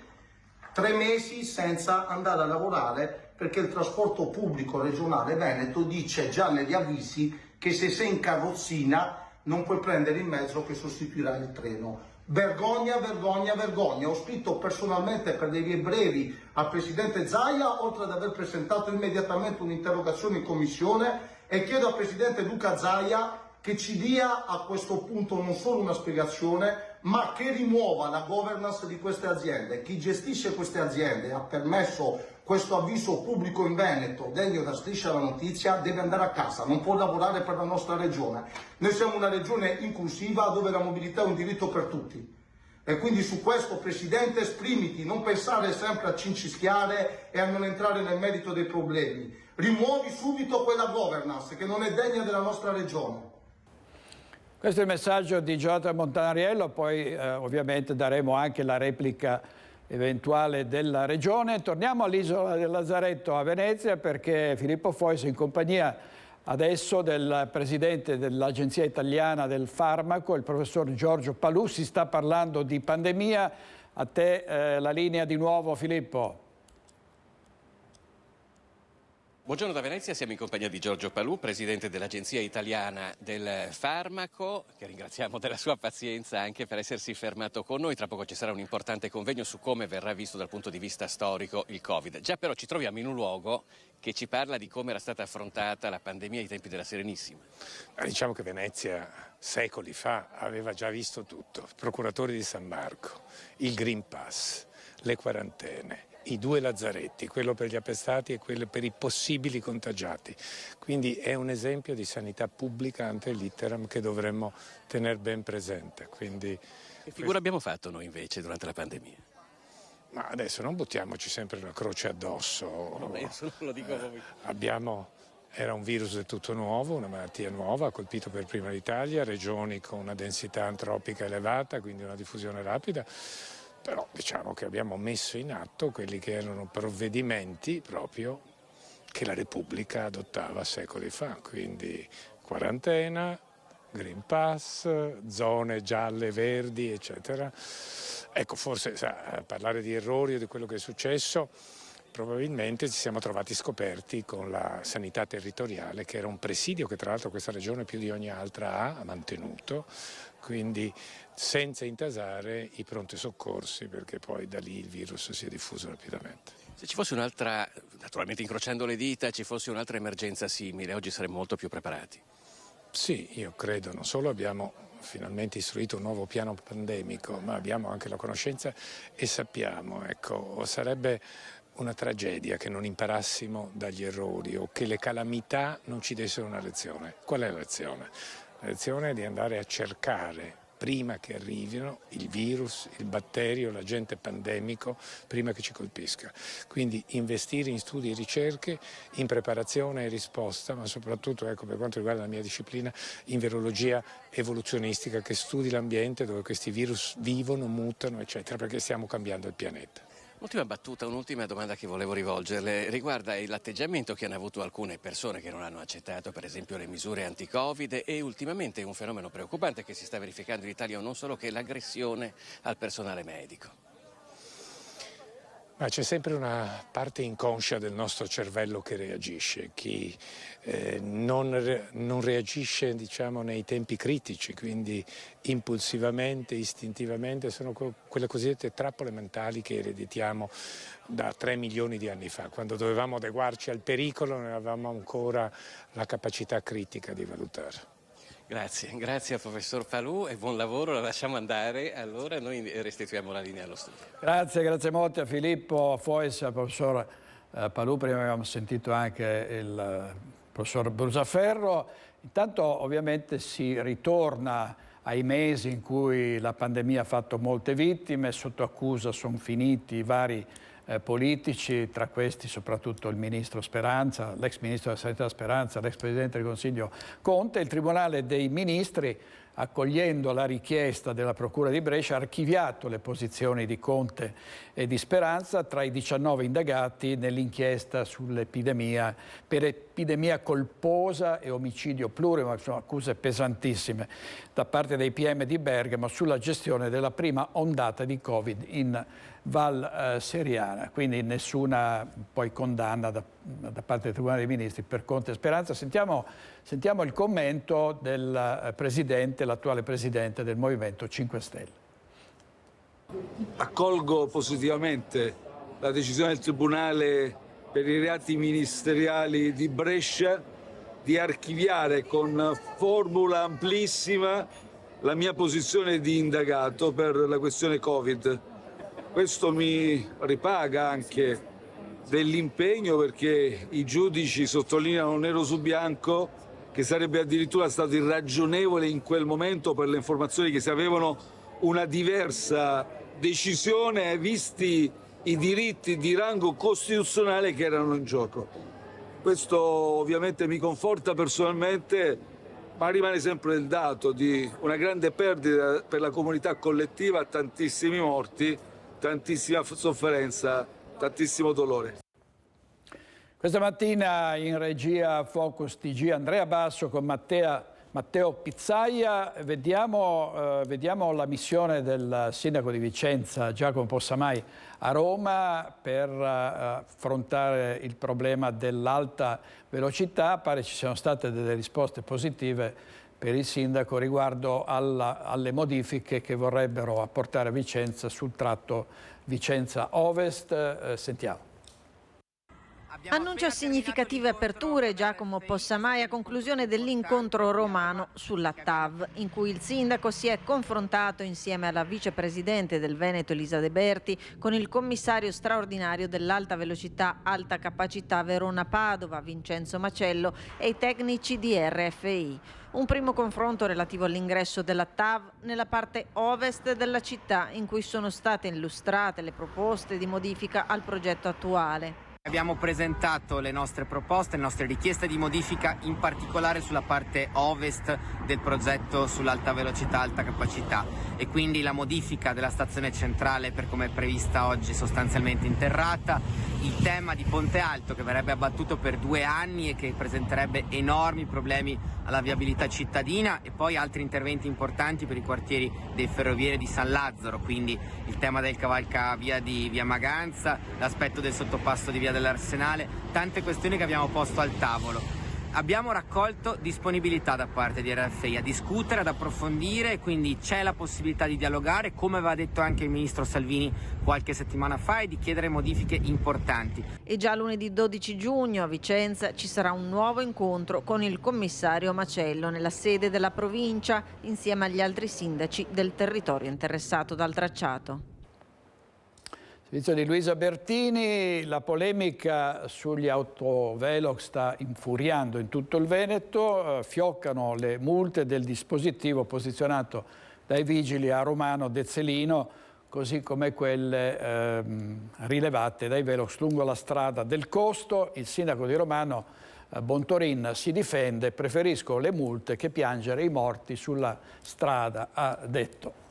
3 mesi senza andare a lavorare perché il trasporto pubblico regionale Veneto dice già negli avvisi che se sei in carrozzina non puoi prendere il mezzo che sostituirà il treno. Vergogna, vergogna, vergogna. Ho scritto personalmente per dei vie brevi al presidente Zaia, oltre ad aver presentato immediatamente un'interrogazione in commissione, e chiedo al presidente Luca Zaia che ci dia a questo punto non solo una spiegazione, ma che rimuova la governance di queste aziende. Chi gestisce queste aziende ha permesso questo avviso pubblico in Veneto, degno da Striscia la Notizia, deve andare a casa, non può lavorare per la nostra regione. Noi siamo una regione inclusiva dove la mobilità è un diritto per tutti. E quindi su questo, Presidente, esprimiti, non pensare sempre a cincischiare e a non entrare nel merito dei problemi. Rimuovi subito quella governance che non è degna della nostra regione. Questo è il messaggio di Jonathan Montanariello, poi ovviamente daremo anche la replica eventuale della regione. Torniamo all'isola del Lazaretto a Venezia perché Filippo Fois in compagnia adesso del presidente dell'Agenzia Italiana del Farmaco, il professor Giorgio Palù, si sta parlando di pandemia. A te la linea di nuovo, Filippo. Buongiorno da Venezia, siamo in compagnia di Giorgio Palù, presidente dell'Agenzia Italiana del Farmaco, che ringraziamo della sua pazienza anche per essersi fermato con noi. Tra poco ci sarà un importante convegno su come verrà visto dal punto di vista storico il Covid. Già però ci troviamo in un luogo che ci parla di come era stata affrontata la pandemia ai tempi della Serenissima. Diciamo che Venezia secoli fa aveva già visto tutto, i procuratori di San Marco, il Green Pass, le quarantene, i 2 lazzaretti, quello per gli appestati e quello per i possibili contagiati. Quindi è un esempio di sanità pubblica ante litteram che dovremmo tenere ben presente. Quindi, che figura abbiamo fatto noi invece durante la pandemia? Ma adesso non buttiamoci sempre la croce addosso. Vabbè, io non lo dico a voi. Era un virus del tutto nuovo, una malattia nuova, ha colpito per prima l'Italia, regioni con una densità antropica elevata, quindi una diffusione rapida. Però diciamo che abbiamo messo in atto quelli che erano provvedimenti proprio che la Repubblica adottava secoli fa, quindi quarantena, Green Pass, zone gialle, verdi, eccetera. Ecco, forse a parlare di errori o di quello che è successo, probabilmente ci siamo trovati scoperti con la sanità territoriale, che era un presidio che tra l'altro questa regione più di ogni altra ha mantenuto, quindi senza intasare i pronti soccorsi, perché poi da lì il virus si è diffuso rapidamente. Se ci fosse un'altra, naturalmente incrociando le dita, ci fosse un'altra emergenza simile, oggi saremmo molto più preparati. Sì, io credo, non solo abbiamo finalmente istruito un nuovo piano pandemico, ma abbiamo anche la conoscenza e sappiamo, ecco, sarebbe una tragedia che non imparassimo dagli errori o che le calamità non ci dessero una lezione. Qual è la lezione? La lezione è di andare a cercare prima che arrivino il virus, il batterio, l'agente pandemico, prima che ci colpisca. Quindi investire in studi e ricerche, in preparazione e risposta, ma soprattutto, ecco, per quanto riguarda la mia disciplina, in virologia evoluzionistica che studi l'ambiente dove questi virus vivono, mutano, eccetera, perché stiamo cambiando il pianeta. Ultima battuta, un'ultima domanda che volevo rivolgerle riguarda l'atteggiamento che hanno avuto alcune persone che non hanno accettato per esempio le misure anti-Covid e ultimamente un fenomeno preoccupante che si sta verificando in Italia non solo, che è l'aggressione al personale medico. Ma c'è sempre una parte inconscia del nostro cervello che reagisce, chi non reagisce, diciamo, nei tempi critici, quindi impulsivamente, istintivamente, sono quelle cosiddette trappole mentali che ereditiamo da 3 milioni di anni fa, quando dovevamo adeguarci al pericolo non avevamo ancora la capacità critica di valutare. Grazie al professor Palù e buon lavoro, la lasciamo andare, allora noi restituiamo la linea allo studio. Grazie molto a Filippo Fois, al professor Palù, prima abbiamo sentito anche il professor Brusaferro. Intanto ovviamente si ritorna ai mesi in cui la pandemia ha fatto molte vittime, sotto accusa sono finiti i vari politici, tra questi soprattutto il ministro Speranza, l'ex ministro della Sanità Speranza, l'ex presidente del Consiglio Conte. Il Tribunale dei Ministri, accogliendo la richiesta della Procura di Brescia, ha archiviato le posizioni di Conte e di Speranza tra i 19 indagati nell'inchiesta sull'epidemia per epidemia colposa e omicidio plurimo, che sono accuse pesantissime da parte dei PM di Bergamo sulla gestione della prima ondata di Covid in Val Seriana, quindi nessuna poi condanna da parte del Tribunale dei Ministri per Conte e Speranza. Sentiamo il commento del presidente, l'attuale presidente del Movimento 5 Stelle. Accolgo positivamente la decisione del Tribunale per i reati ministeriali di Brescia di archiviare con formula amplissima la mia posizione di indagato per la questione Covid. Questo mi ripaga anche dell'impegno, perché i giudici sottolineano nero su bianco che sarebbe addirittura stato irragionevole in quel momento, per le informazioni che si avevano, una diversa decisione visti i diritti di rango costituzionale che erano in gioco. Questo ovviamente mi conforta personalmente, ma rimane sempre il dato di una grande perdita per la comunità collettiva, tantissimi morti, tantissima sofferenza, tantissimo dolore. Questa mattina in regia Focus TG Andrea Basso con Matteo Matteo Pizzaia. Vediamo la missione del sindaco di Vicenza, Giacomo Possamai, a Roma per affrontare il problema dell'alta velocità. Pare ci siano state delle risposte positive per il sindaco riguardo alle modifiche che vorrebbero apportare a Vicenza sul tratto Vicenza Ovest. Sentiamo. Annuncia significative aperture Giacomo Possamai a conclusione dell'incontro romano sulla TAV, in cui il sindaco si è confrontato insieme alla vicepresidente del Veneto Elisa De Berti con il commissario straordinario dell'alta velocità alta capacità Verona-Padova Vincenzo Macello e i tecnici di RFI. Un primo confronto relativo all'ingresso della TAV nella parte ovest della città, in cui sono state illustrate le proposte di modifica al progetto attuale. Abbiamo presentato le nostre proposte, le nostre richieste di modifica, in particolare sulla parte ovest del progetto sull'alta velocità, alta capacità, e quindi la modifica della stazione centrale per come è prevista oggi sostanzialmente interrata, il tema di Ponte Alto che verrebbe abbattuto per 2 anni e che presenterebbe enormi problemi alla viabilità cittadina, e poi altri interventi importanti per i quartieri dei ferrovieri di San Lazzaro, quindi il tema del cavalcavia di via Maganza, l'aspetto del sottopasso di via dell'Arsenale, tante questioni che abbiamo posto al tavolo. Abbiamo raccolto disponibilità da parte di RFI a discutere, ad approfondire, quindi c'è la possibilità di dialogare, come aveva detto anche il ministro Salvini qualche settimana fa, e di chiedere modifiche importanti. E già lunedì 12 giugno a Vicenza ci sarà un nuovo incontro con il commissario Macello nella sede della provincia, insieme agli altri sindaci del territorio interessato dal tracciato. Servizio di Luisa Bertini. La polemica sugli autovelox sta infuriando in tutto il Veneto, fioccano le multe del dispositivo posizionato dai vigili a Romano Dezzelino, così come quelle rilevate dai velox lungo la strada del Costo. Il sindaco di Romano Bontorin si difende: preferisco le multe che piangere i morti sulla strada, ha detto.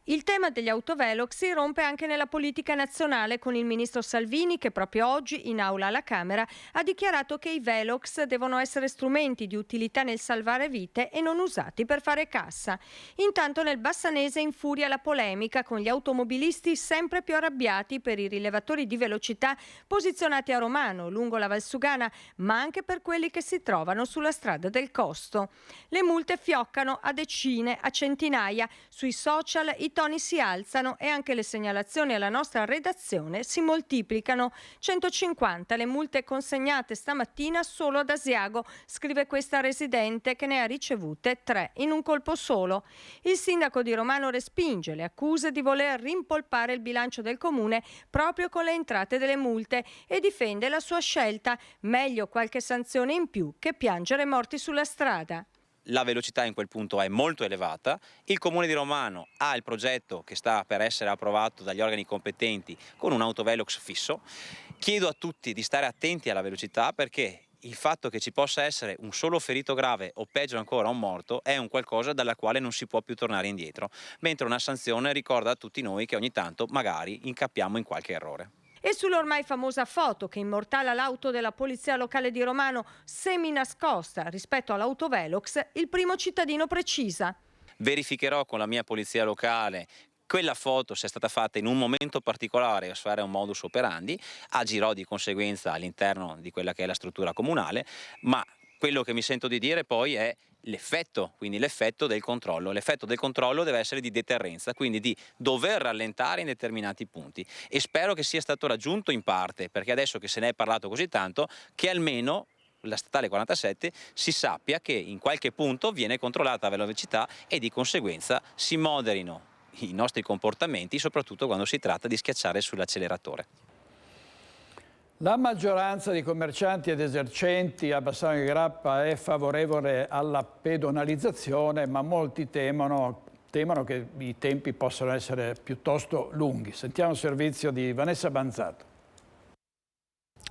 Il tema degli autovelox si rompe anche nella politica nazionale, con il ministro Salvini che proprio oggi in aula alla Camera ha dichiarato che i velox devono essere strumenti di utilità nel salvare vite e non usati per fare cassa. Intanto nel Bassanese infuria la polemica, con gli automobilisti sempre più arrabbiati per i rilevatori di velocità posizionati a Romano, lungo la Valsugana, ma anche per quelli che si trovano sulla strada del Costo. Le multe fioccano a decine, a centinaia. Sui social i toni si alzano e anche le segnalazioni alla nostra redazione si moltiplicano. 150 le multe consegnate stamattina solo ad Asiago, scrive questa residente, che ne ha ricevute 3 in un colpo solo. Il sindaco di Romano respinge le accuse di voler rimpolpare il bilancio del comune proprio con le entrate delle multe e difende la sua scelta: meglio qualche sanzione in più che piangere morti sulla strada. La velocità in quel punto è molto elevata, il Comune di Romano ha il progetto che sta per essere approvato dagli organi competenti con un autovelox fisso. Chiedo a tutti di stare attenti alla velocità, perché il fatto che ci possa essere un solo ferito grave o peggio ancora un morto è un qualcosa dalla quale non si può più tornare indietro, mentre una sanzione ricorda a tutti noi che ogni tanto magari incappiamo in qualche errore. E sull'ormai famosa foto che immortala l'auto della polizia locale di Romano semi nascosta rispetto all'autovelox, il primo cittadino precisa: verificherò con la mia polizia locale quella foto sia stata fatta in un momento particolare o se era un modus operandi, agirò di conseguenza all'interno di quella che è la struttura comunale, ma quello che mi sento di dire poi è l'effetto, quindi l'effetto del controllo. L'effetto del controllo deve essere di deterrenza, quindi di dover rallentare in determinati punti, e spero che sia stato raggiunto in parte, perché adesso che se ne è parlato così tanto, che almeno la statale 47 si sappia che in qualche punto viene controllata la velocità e di conseguenza si moderino i nostri comportamenti, soprattutto quando si tratta di schiacciare sull'acceleratore. La maggioranza di commercianti ed esercenti a Bassano di Grappa è favorevole alla pedonalizzazione, ma molti temono che i tempi possano essere piuttosto lunghi. Sentiamo il servizio di Vanessa Banzato.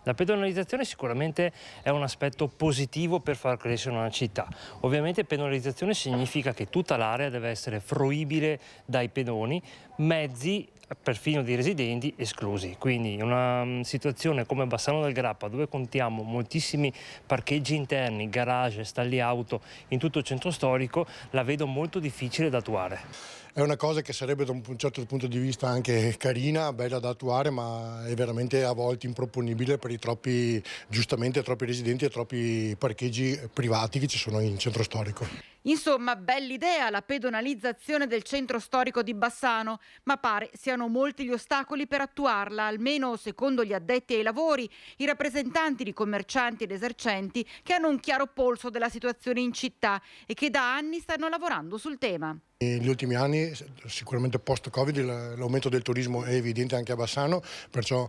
La pedonalizzazione sicuramente è un aspetto positivo per far crescere una città. Ovviamente pedonalizzazione significa che tutta l'area deve essere fruibile dai pedoni, mezzi perfino di residenti esclusi. Quindi una situazione come Bassano del Grappa, dove contiamo moltissimi parcheggi interni, garage, stalli auto in tutto il centro storico, la vedo molto difficile da attuare. È una cosa che sarebbe da un certo punto di vista anche carina, bella da attuare, ma è veramente a volte improponibile per i troppi residenti e troppi parcheggi privati che ci sono in centro storico. Insomma, bell'idea la pedonalizzazione del centro storico di Bassano, ma pare siano molti gli ostacoli per attuarla, almeno secondo gli addetti ai lavori, i rappresentanti di commercianti ed esercenti che hanno un chiaro polso della situazione in città e che da anni stanno lavorando sul tema. Negli ultimi anni, sicuramente post-Covid, l'aumento del turismo è evidente anche a Bassano, perciò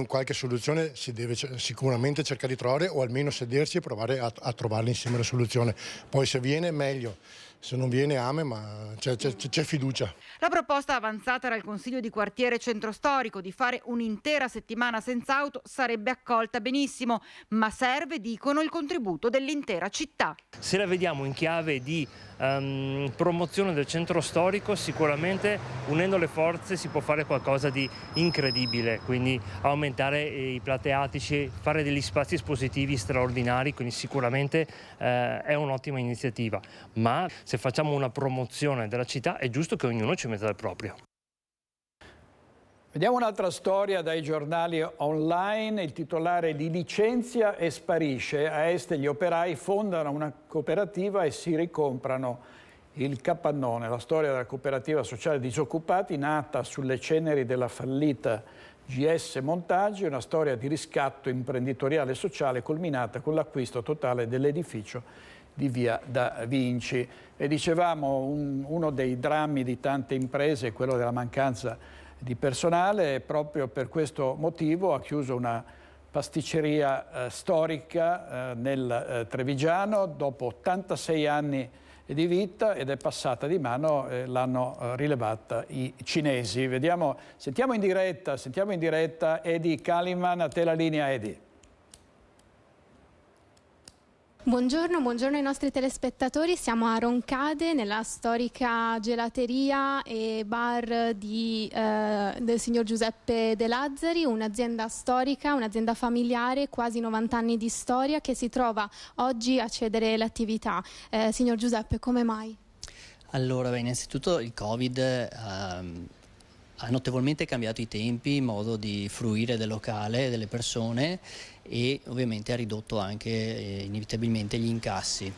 qualche soluzione si deve sicuramente cercare di trovare, o almeno sedersi e provare a trovarla insieme la soluzione. Poi se viene meglio, se non viene ma c'è fiducia. La proposta avanzata dal Consiglio di quartiere centro storico di fare un'intera settimana senza auto sarebbe accolta benissimo, ma serve, dicono, il contributo dell'intera città. Se la vediamo in chiave di promozione del centro storico, sicuramente unendo le forze si può fare qualcosa di incredibile, quindi aumentare i plateatici, fare degli spazi espositivi straordinari, quindi sicuramente è un'ottima iniziativa, ma se facciamo una promozione della città è giusto che ognuno ci metta del proprio. Vediamo un'altra storia dai giornali online. Il titolare li licenzia e sparisce. A Este gli operai fondano una cooperativa e si ricomprano il capannone. La storia della cooperativa sociale disoccupati, nata sulle ceneri della fallita GS Montaggi, una storia di riscatto imprenditoriale e sociale culminata con l'acquisto totale dell'edificio di via da Vinci. E dicevamo, uno dei drammi di tante imprese è quello della mancanza di personale, e proprio per questo motivo ha chiuso una pasticceria storica nel Trevigiano dopo 86 anni di vita, ed è passata di mano, l'hanno rilevata i cinesi. Sentiamo in diretta Edi Kaliman. A te la linea, Edi. Buongiorno ai nostri telespettatori. Siamo a Roncade, nella storica gelateria e bar del signor Giuseppe De Lazzari, un'azienda storica, un'azienda familiare, quasi 90 anni di storia, che si trova oggi a cedere l'attività. Signor Giuseppe, come mai? Allora, innanzitutto il Covid ha notevolmente cambiato i tempi, il modo di fruire del locale, delle persone, e ovviamente ha ridotto anche inevitabilmente gli incassi.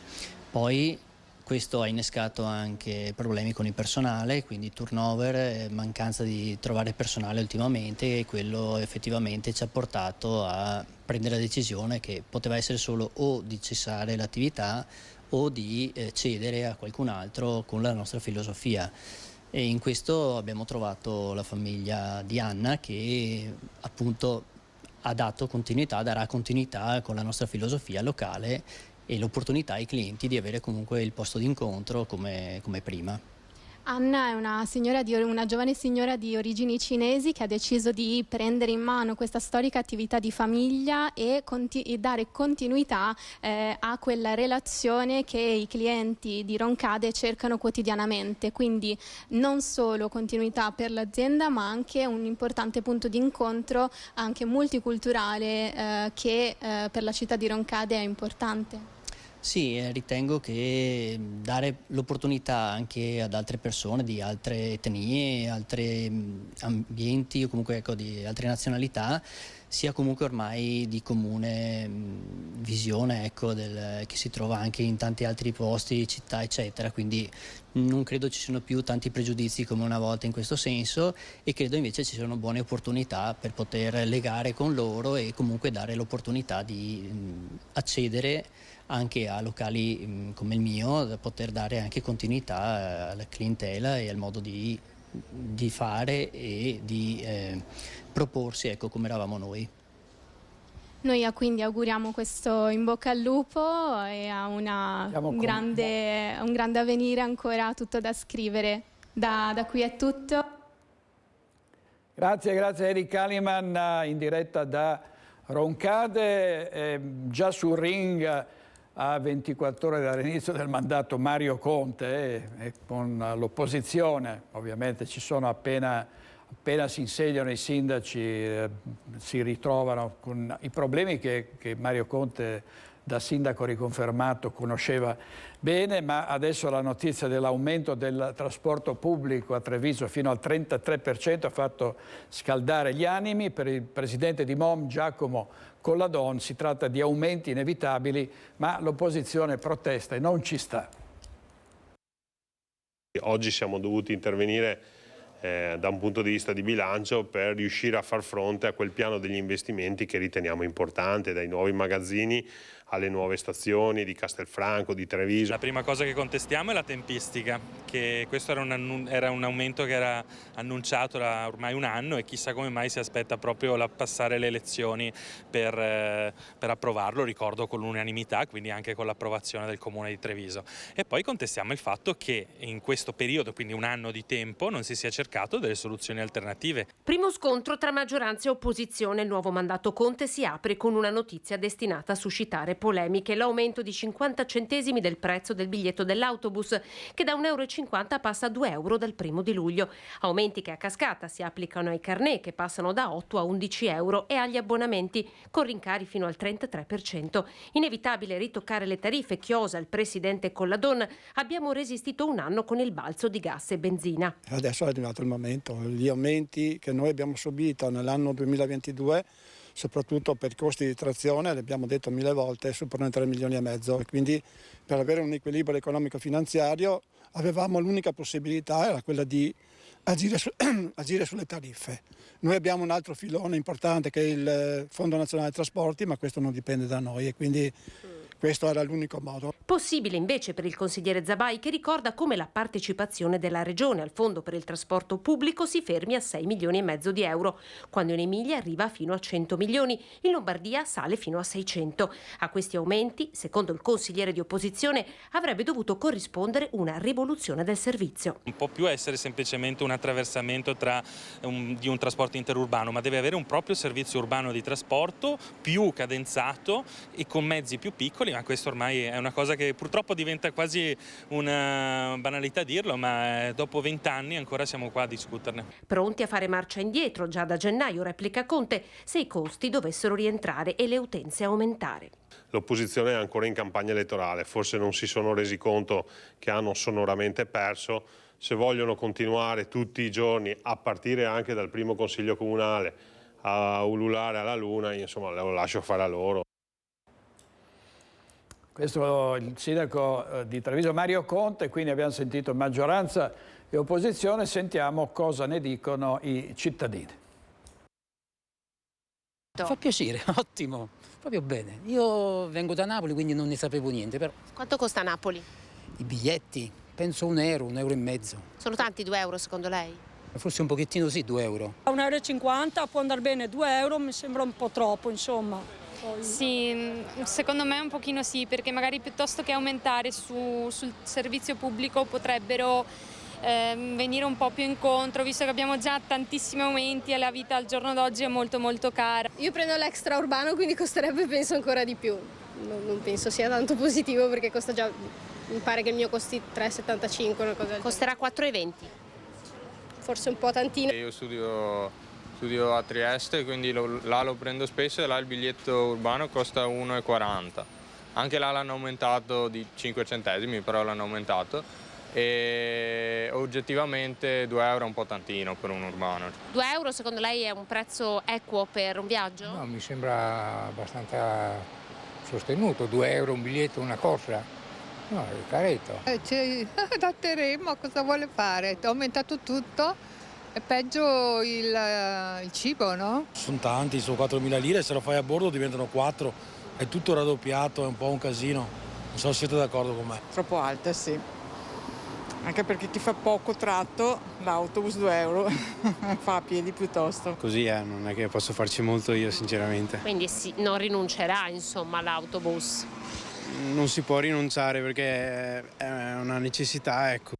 Poi questo ha innescato anche problemi con il personale, quindi turnover, mancanza di trovare personale ultimamente, e quello effettivamente ci ha portato a prendere la decisione che poteva essere solo o di cessare l'attività o di cedere a qualcun altro con la nostra filosofia. E in questo abbiamo trovato la famiglia di Anna, che appunto darà continuità con la nostra filosofia locale e l'opportunità ai clienti di avere comunque il posto d'incontro come prima. Anna è una giovane signora di origini cinesi che ha deciso di prendere in mano questa storica attività di famiglia e dare continuità a quella relazione che i clienti di Roncade cercano quotidianamente. Quindi non solo continuità per l'azienda, ma anche un importante punto di incontro anche multiculturale che per la città di Roncade è importante. Sì, ritengo che dare l'opportunità anche ad altre persone di altre etnie, altri ambienti o comunque di altre nazionalità sia comunque ormai di comune visione, che si trova anche in tanti altri posti, città eccetera, quindi non credo ci siano più tanti pregiudizi come una volta in questo senso, e credo invece ci siano buone opportunità per poter legare con loro e comunque dare l'opportunità di accedere anche a locali come il mio, da poter dare anche continuità alla clientela e al modo di fare e di proporsi, come eravamo noi. Noi quindi auguriamo questo in bocca al lupo e a un grande avvenire ancora, tutto da scrivere. Da qui è tutto. Grazie Edi Kaliman in diretta da Roncade. Già sul ring a 24 ore dall'inizio del mandato Mario Conte e con l'opposizione, ovviamente ci sono appena si insediano i sindaci si ritrovano con i problemi che Mario Conte da sindaco riconfermato conosceva bene, ma adesso la notizia dell'aumento del trasporto pubblico a Treviso fino al 33% ha fatto scaldare gli animi. Per il presidente di MOM Giacomo Colladon si tratta di aumenti inevitabili, ma l'opposizione protesta e non ci sta. Oggi siamo dovuti intervenire da un punto di vista di bilancio per riuscire a far fronte a quel piano degli investimenti che riteniamo importante, dai nuovi magazzini alle nuove stazioni di Castelfranco, di Treviso. La prima cosa che contestiamo è la tempistica, che questo era un aumento che era annunciato da ormai un anno e chissà come mai si aspetta proprio passare le elezioni per approvarlo, ricordo con l'unanimità, quindi anche con l'approvazione del Comune di Treviso. E poi contestiamo il fatto che in questo periodo, quindi un anno di tempo, non si sia cercato delle soluzioni alternative. Primo scontro tra maggioranza e opposizione. Il nuovo mandato Conte si apre con una notizia destinata a suscitare polemiche: l'aumento di 50 centesimi del prezzo del biglietto dell'autobus, che da 1,50 € passa a 2 € dal 1° di luglio. Aumenti che a cascata si applicano ai carnet, che passano da 8 a 11 € e agli abbonamenti, con rincari fino al 33%. Inevitabile ritoccare le tariffe, chiosa il presidente Colladon. Abbiamo resistito un anno con il balzo di gas e benzina. Adesso è arrivato il momento. Gli aumenti che noi abbiamo subito nell'anno 2022, soprattutto per i costi di trazione, l'abbiamo detto 1000 volte, superano i 3,5 milioni. E quindi per avere un equilibrio economico-finanziario avevamo l'unica possibilità, era quella di agire sulle tariffe. Noi abbiamo un altro filone importante che è il Fondo Nazionale Trasporti, ma questo non dipende da noi e quindi questo era l'unico modo. Possibile invece per il consigliere Zabai, che ricorda come la partecipazione della Regione al Fondo per il Trasporto Pubblico si fermi a 6,5 milioni di euro, quando in Emilia arriva fino a 100 milioni, in Lombardia sale fino a 600. A questi aumenti, secondo il consigliere di opposizione, avrebbe dovuto corrispondere una rivoluzione del servizio. Non può più essere semplicemente un attraversamento di un trasporto interurbano, ma deve avere un proprio servizio urbano di trasporto più cadenzato e con mezzi più piccoli. Ma questo ormai è una cosa che purtroppo diventa quasi una banalità dirlo, ma dopo 20 anni ancora siamo qua a discuterne. Pronti a fare marcia indietro già da gennaio, replica Conte, se i costi dovessero rientrare e le utenze aumentare. L'opposizione è ancora in campagna elettorale, forse non si sono resi conto che hanno sonoramente perso. Se vogliono continuare tutti i giorni, a partire anche dal primo consiglio comunale, a ululare alla luna, insomma lo lascio fare a loro. Questo è il sindaco di Treviso Mario Conte, quindi abbiamo sentito maggioranza e opposizione, sentiamo cosa ne dicono i cittadini. Fa piacere, ottimo, proprio bene. Io vengo da Napoli, quindi non ne sapevo niente. Però Quanto costa Napoli? i biglietti, penso 1 euro, 1,5 euro. Sono tanti 2 euro secondo lei? Forse un pochettino sì, 2 euro. A 1,50 € può andare bene, 2 euro mi sembra un po' troppo, insomma. Sì, secondo me un pochino sì, perché magari piuttosto che aumentare sul servizio pubblico potrebbero venire un po' più incontro, visto che abbiamo già tantissimi aumenti e la vita al giorno d'oggi è molto molto cara. Io prendo l'extra urbano, quindi costerebbe penso ancora di più. Non penso sia tanto positivo perché costa già, mi pare che il mio costi 3,75, una cosa del Costerà 4,20. Forse un po' tantino. Io studio a Trieste, quindi là lo prendo spesso e là il biglietto urbano costa 1,40 €. Anche là l'hanno aumentato di 5 centesimi, però l'hanno aumentato. E oggettivamente 2 euro è un po' tantino per un urbano. 2 euro secondo lei è un prezzo equo per un viaggio? No, mi sembra abbastanza sostenuto, 2 euro un biglietto, una corsa. No, è caretto. Ci adatteremo, cosa vuole fare? È aumentato tutto, è peggio il cibo, no? Sono tanti, sono 4.000 lire, se lo fai a bordo diventano 4, è tutto raddoppiato, è un po' un casino. Non so se siete d'accordo con me. Troppo alta, sì. Anche perché chi fa poco tratto, l'autobus 2 euro, fa a piedi piuttosto. Così non è che posso farci molto io sinceramente. Quindi non rinuncerà insomma all'autobus? Non si può rinunciare perché è una necessità, ecco.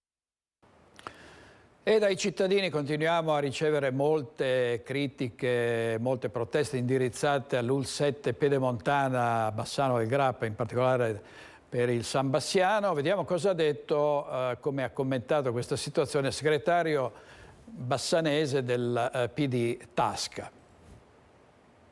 E dai cittadini continuiamo a ricevere molte critiche, molte proteste indirizzate all'UL 7 Pedemontana a Bassano del Grappa, in particolare per il San Bassiano. Vediamo cosa ha detto, come ha commentato questa situazione il segretario bassanese del PD Tasca.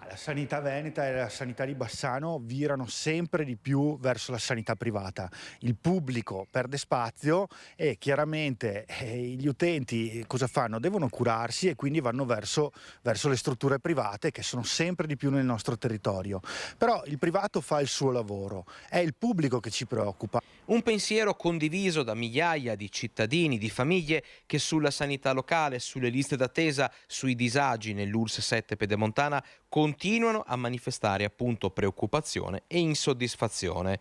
La sanità veneta e la sanità di Bassano virano sempre di più verso la sanità privata. Il pubblico perde spazio e chiaramente gli utenti cosa fanno? Devono curarsi e quindi vanno verso le strutture private che sono sempre di più nel nostro territorio. Però il privato fa il suo lavoro, è il pubblico che ci preoccupa. Un pensiero condiviso da migliaia di cittadini, di famiglie che sulla sanità locale, sulle liste d'attesa, sui disagi nell'ULSS 7 Pedemontana continuano a manifestare appunto preoccupazione e insoddisfazione.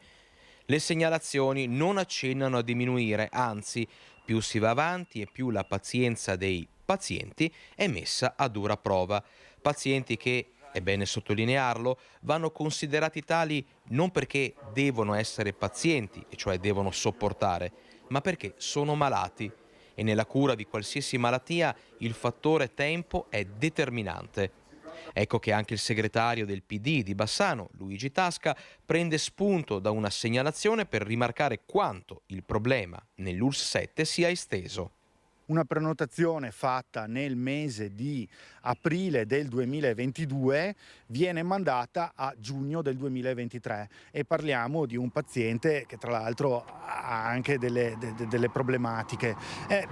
Le segnalazioni non accennano a diminuire, anzi, più si va avanti e più la pazienza dei pazienti è messa a dura prova. Pazienti che, è bene sottolinearlo, vanno considerati tali non perché devono essere pazienti, e cioè devono sopportare, ma perché sono malati. E nella cura di qualsiasi malattia il fattore tempo è determinante. Ecco che anche il segretario del PD di Bassano, Luigi Tasca, prende spunto da una segnalazione per rimarcare quanto il problema nell'ULSS 7 sia esteso. Una prenotazione fatta nel mese di aprile del 2022 viene mandata a giugno del 2023 e parliamo di un paziente che tra l'altro ha anche delle problematiche.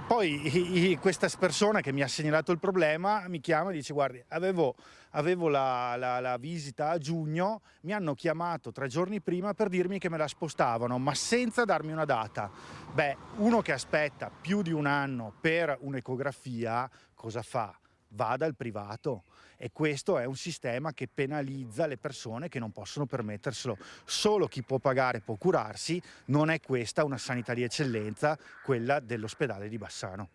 Poi questa persona che mi ha segnalato il problema mi chiama e dice: guardi, avevo la visita a giugno, mi hanno chiamato 3 giorni prima per dirmi che me la spostavano, ma senza darmi una data. Beh, uno che aspetta più di un anno per un'ecografia, cosa fa? Va dal privato. E questo è un sistema che penalizza le persone che non possono permetterselo. Solo chi può pagare può curarsi. Non è questa una sanità di eccellenza, quella dell'ospedale di Bassano.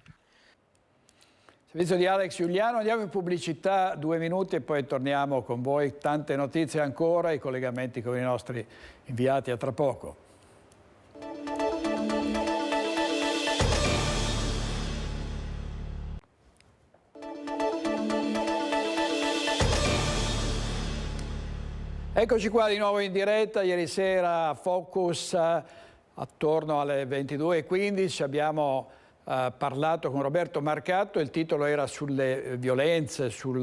Servizio di Alex Giuliano, andiamo in pubblicità 2 minuti e poi torniamo con voi. Tante notizie ancora, i collegamenti con i nostri inviati a tra poco. Eccoci qua di nuovo in diretta. Ieri sera a Focus attorno alle 22:15 abbiamo parlato con Roberto Marcatto. Il titolo era sulle violenze, sul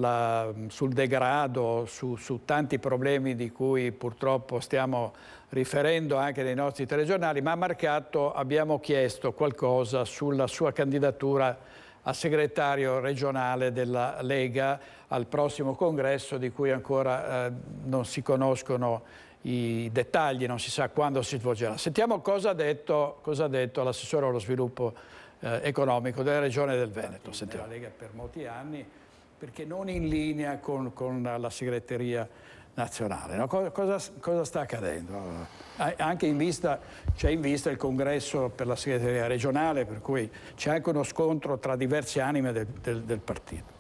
degrado, su tanti problemi di cui purtroppo stiamo riferendo anche nei nostri telegiornali, ma a Marcatto abbiamo chiesto qualcosa sulla sua candidatura a segretario regionale della Lega al prossimo congresso, di cui ancora non si conoscono i dettagli, non si sa quando si svolgerà. Sentiamo cosa ha detto l'assessore allo sviluppo economico della Regione del Veneto. Sentiamo. La Lega per molti anni, perché non in linea con la segreteria nazionale. No? Cosa sta accadendo? Anche c'è in vista il congresso per la segreteria regionale, per cui c'è anche uno scontro tra diverse anime del partito.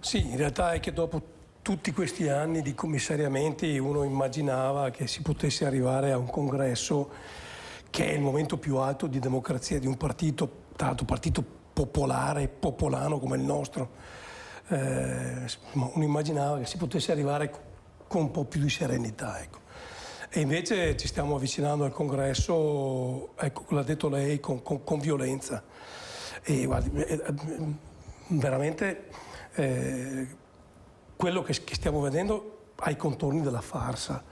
Sì, in realtà è che dopo tutti questi anni di commissariamenti uno immaginava che si potesse arrivare a un congresso che è il momento più alto di democrazia di un partito, tra l'altro partito popolare, popolano come il nostro. Uno immaginava che si potesse arrivare con un po' più di serenità, ecco. E invece ci stiamo avvicinando al congresso, ecco, l'ha detto lei, con violenza. E guardi, veramente quello che stiamo vedendo ha i contorni della farsa.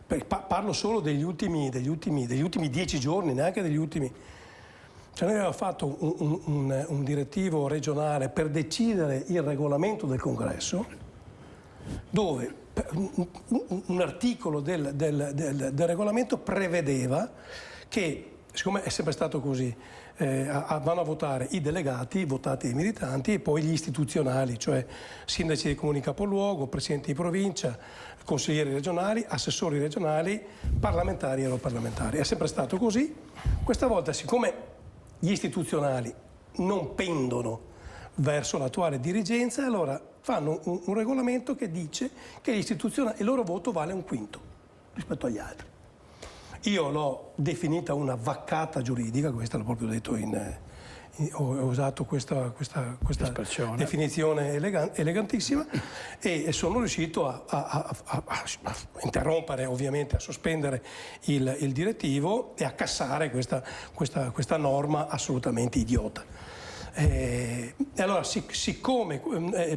Parlo solo degli ultimi 10 giorni, neanche degli ultimi. Cioè noi avevamo fatto un direttivo regionale per decidere il regolamento del congresso, dove un articolo del regolamento prevedeva che, siccome è sempre stato così, vanno a votare i delegati, votati dai militanti, e poi gli istituzionali, cioè sindaci dei comuni capoluogo, presidenti di provincia, consiglieri regionali, assessori regionali, parlamentari e europarlamentari. È sempre stato così. Questa volta, siccome gli istituzionali non pendono verso l'attuale dirigenza, allora fanno un regolamento che dice che gli istituzionali, il loro voto vale 1/5 rispetto agli altri. Io l'ho definita una vaccata giuridica, questo l'ho proprio detto in ho usato questa definizione elegantissima, e sono riuscito a interrompere, ovviamente, a sospendere il direttivo e a cassare questa norma assolutamente idiota. E allora, siccome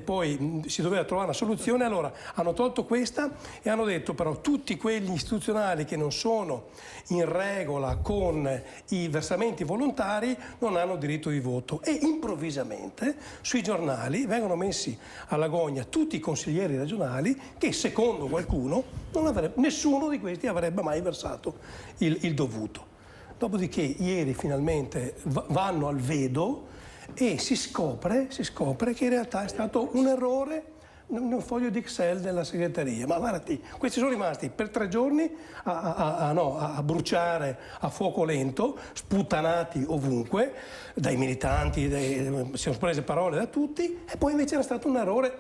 poi si doveva trovare una soluzione, allora hanno tolto questa e hanno detto però tutti quegli istituzionali che non sono in regola con i versamenti volontari non hanno diritto di voto, e improvvisamente sui giornali vengono messi alla gogna tutti i consiglieri regionali che, secondo qualcuno, nessuno di questi avrebbe mai versato il dovuto. Dopodiché ieri finalmente vanno al vedo e si scopre che in realtà è stato un errore in un foglio di Excel della segreteria. Ma guardati, questi sono rimasti per 3 giorni a bruciare a fuoco lento, sputtanati ovunque, dai militanti, si sono prese parole da tutti, e poi invece era stato un errore,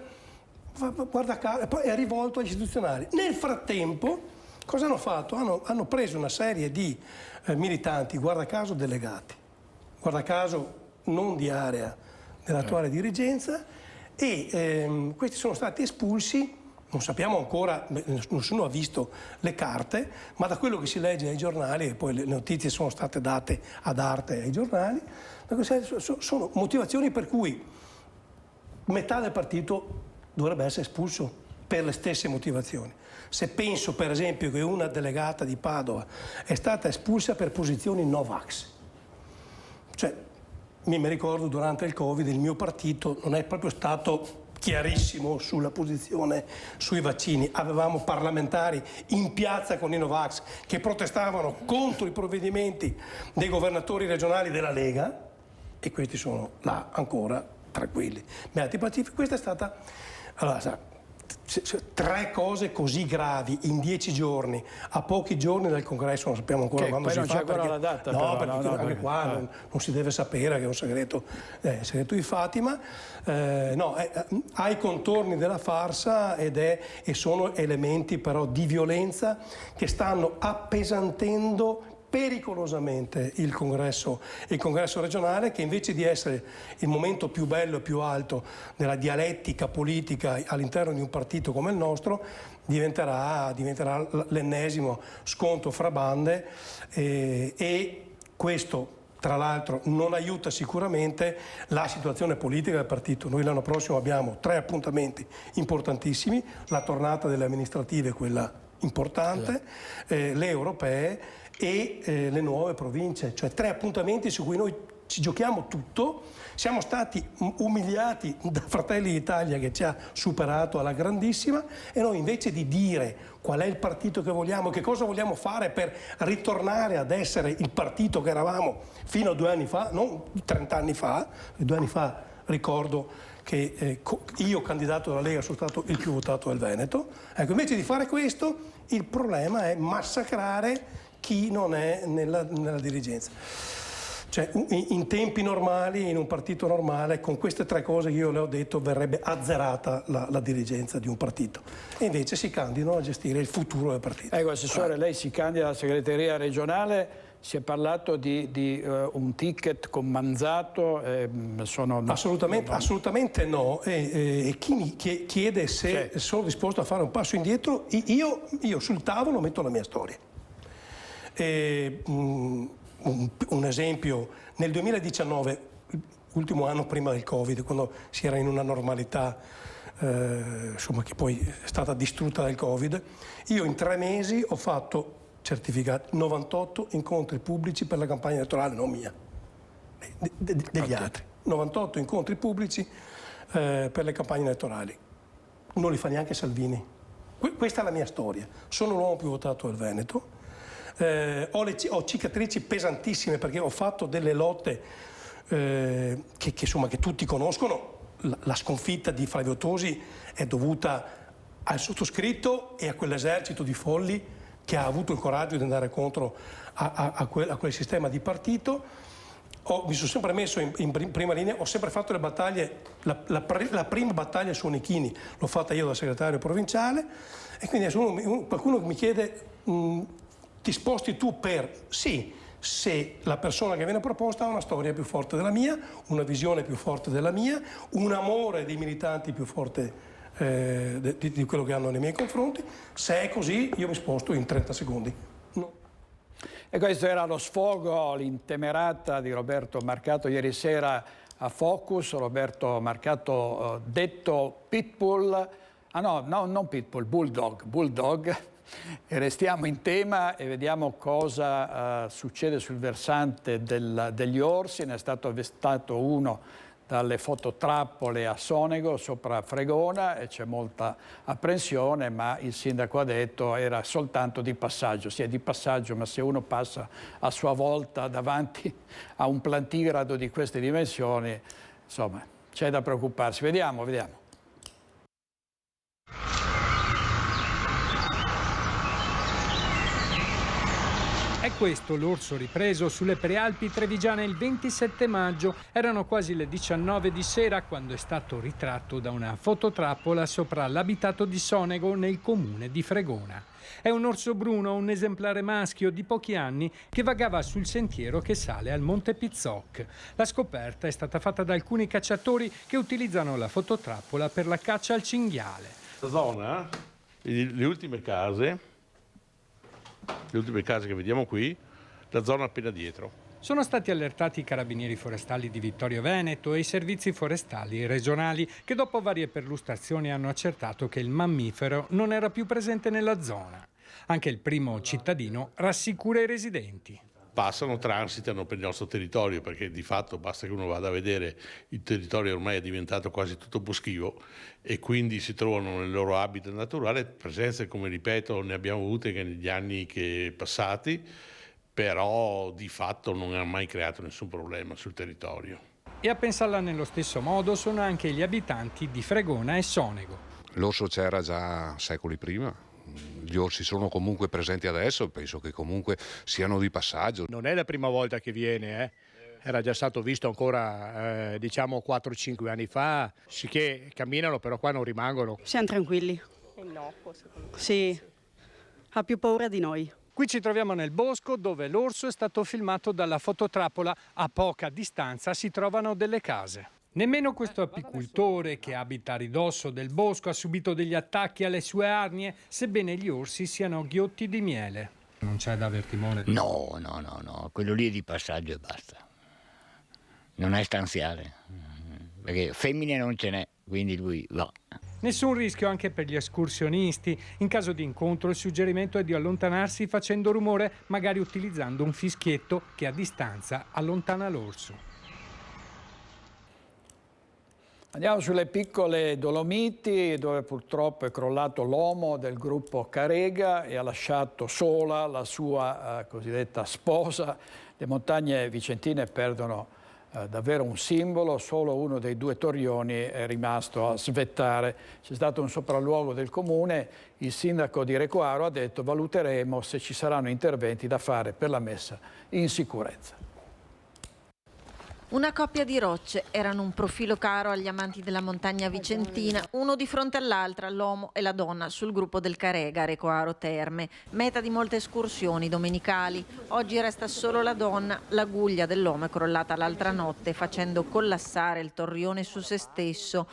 guarda caso, e poi è rivolto agli istituzionali. Nel frattempo, cosa hanno fatto? Hanno preso una serie di militanti, guarda caso delegati, guarda caso non di area dell'attuale dirigenza, e questi sono stati espulsi. Non sappiamo ancora, nessuno ha visto le carte, ma da quello che si legge nei giornali, e poi le notizie sono state date ad arte ai giornali, sono motivazioni per cui metà del partito dovrebbe essere espulso per le stesse motivazioni. Se penso per esempio che una delegata di Padova è stata espulsa per posizioni Novax, cioè mi ricordo durante il Covid il mio partito non è proprio stato chiarissimo sulla posizione sui vaccini. Avevamo parlamentari in piazza con i Novax che protestavano contro i provvedimenti dei governatori regionali della Lega, e questi sono là ancora tranquilli, beati pacifici. Questa è stata... Allora, 3 cose così gravi in 10 giorni, a pochi giorni dal congresso, non sappiamo ancora quando si fa. Non c'è ancora la data. No, perché anche qua non si deve sapere, che è un segreto di Fatima. Ha i contorni della farsa e sono elementi però di violenza che stanno appesantendo pericolosamente il congresso regionale, che invece di essere il momento più bello e più alto della dialettica politica all'interno di un partito come il nostro, diventerà l'ennesimo scontro fra bande, e questo tra l'altro non aiuta sicuramente la situazione politica del partito. Noi l'anno prossimo abbiamo 3 appuntamenti importantissimi: la tornata delle amministrative, quella importante, le europee e le nuove province, cioè 3 appuntamenti su cui noi ci giochiamo tutto. Siamo stati umiliati da Fratelli d'Italia, che ci ha superato alla grandissima, e noi invece di dire qual è il partito che vogliamo, che cosa vogliamo fare per ritornare ad essere il partito che eravamo fino a 2 anni fa, non 30 anni fa, 2 anni fa ricordo che io, candidato della Lega, sono stato il più votato del Veneto. Ecco, invece di fare questo, il problema è massacrare chi non è nella dirigenza. Cioè, in tempi normali, in un partito normale, con queste 3 cose che io le ho detto, verrebbe azzerata la dirigenza di un partito. E invece si candidano a gestire il futuro del partito. Ecco, Assessore, lei si candida alla segreteria regionale, si è parlato di un ticket con Manzato? Assolutamente no. E chi mi chiede se sono disposto a fare un passo indietro, io sul tavolo metto la mia storia. Un esempio: nel 2019, ultimo anno prima del Covid, quando si era in una normalità che poi è stata distrutta dal Covid, io in 3 mesi ho fatto certificati 98 incontri pubblici per la campagna elettorale, non mia, degli altri. 98 incontri pubblici per le campagne elettorali. Non li fa neanche Salvini. Questa è la mia storia. Sono l'uomo più votato del Veneto. Ho cicatrici pesantissime, perché ho fatto delle lotte che tutti conoscono. La sconfitta di Flavio Tosi è dovuta al sottoscritto e a quell'esercito di folli che ha avuto il coraggio di andare contro a quel sistema di partito. Mi sono sempre messo in prima linea, ho sempre fatto le battaglie. La prima battaglia su Onichini l'ho fatta io da segretario provinciale, e quindi qualcuno mi chiede: ti sposti tu per... Sì, se la persona che viene proposta ha una storia più forte della mia, una visione più forte della mia, un amore dei militanti più forte di quello che hanno nei miei confronti. Se è così, io mi sposto in 30 secondi. No. E questo era lo sfogo, l'intemerata di Roberto Marcato ieri sera a Focus. Roberto Marcato detto Pitbull, non Pitbull, Bulldog. E restiamo in tema e vediamo cosa succede sul versante degli orsi. Ne è stato avvistato uno dalle fototrappole a Sonego sopra Fregona e c'è molta apprensione, ma il sindaco ha detto era soltanto di passaggio. Sì, è di passaggio, ma se uno passa a sua volta davanti a un plantigrado di queste dimensioni, insomma, c'è da preoccuparsi. Vediamo. È questo l'orso ripreso sulle prealpi trevigiane il 27 maggio. Erano quasi le 19 di sera quando è stato ritratto da una fototrappola sopra l'abitato di Sonego nel comune di Fregona. È un orso bruno, un esemplare maschio di pochi anni che vagava sul sentiero che sale al Monte Pizzoc. La scoperta è stata fatta da alcuni cacciatori che utilizzano la fototrappola per la caccia al cinghiale. La zona, le ultime case che vediamo qui, la zona appena dietro. Sono stati allertati i carabinieri forestali di Vittorio Veneto e i servizi forestali regionali che dopo varie perlustrazioni hanno accertato che il mammifero non era più presente nella zona. Anche il primo cittadino rassicura i residenti. Transitano per il nostro territorio perché di fatto basta che uno vada a vedere il territorio ormai è diventato quasi tutto boschivo e quindi si trovano nel loro habitat naturale. Presenze, come ripeto, ne abbiamo avute anche negli anni passati, però di fatto non ha mai creato nessun problema sul territorio. E a pensarla nello stesso modo sono anche gli abitanti di Fregona e Sonego. L'orso c'era già secoli prima. Gli orsi sono comunque presenti adesso, penso che comunque siano di passaggio. Non è la prima volta che viene, era già stato visto ancora diciamo 4-5 anni fa, sì che camminano però qua non rimangono. Siamo tranquilli. È innocuo secondo me. Sì, ha più paura di noi. Qui ci troviamo nel bosco dove l'orso è stato filmato dalla fototrappola. A poca distanza si trovano delle case. Nemmeno questo apicultore che abita a ridosso del bosco ha subito degli attacchi alle sue arnie, sebbene gli orsi siano ghiotti di miele. Non c'è da aver timore? No, quello lì è di passaggio e basta. Non è stanziale, perché femmine non ce n'è, quindi lui va. Nessun rischio anche per gli escursionisti. In caso di incontro il suggerimento è di allontanarsi facendo rumore, magari utilizzando un fischietto che a distanza allontana l'orso. Andiamo sulle piccole Dolomiti, dove purtroppo è crollato l'uomo del gruppo Carega e ha lasciato sola la sua cosiddetta sposa. Le montagne vicentine perdono davvero un simbolo, solo uno dei due torrioni è rimasto a svettare. C'è stato un sopralluogo del comune, il sindaco di Recoaro ha detto valuteremo se ci saranno interventi da fare per la messa in sicurezza. Una coppia di rocce erano un profilo caro agli amanti della montagna vicentina, uno di fronte all'altra, l'uomo e la donna sul gruppo del Carega, Recoaro Terme, meta di molte escursioni domenicali. Oggi resta solo la donna, la guglia dell'uomo è crollata l'altra notte facendo collassare il torrione su se stesso.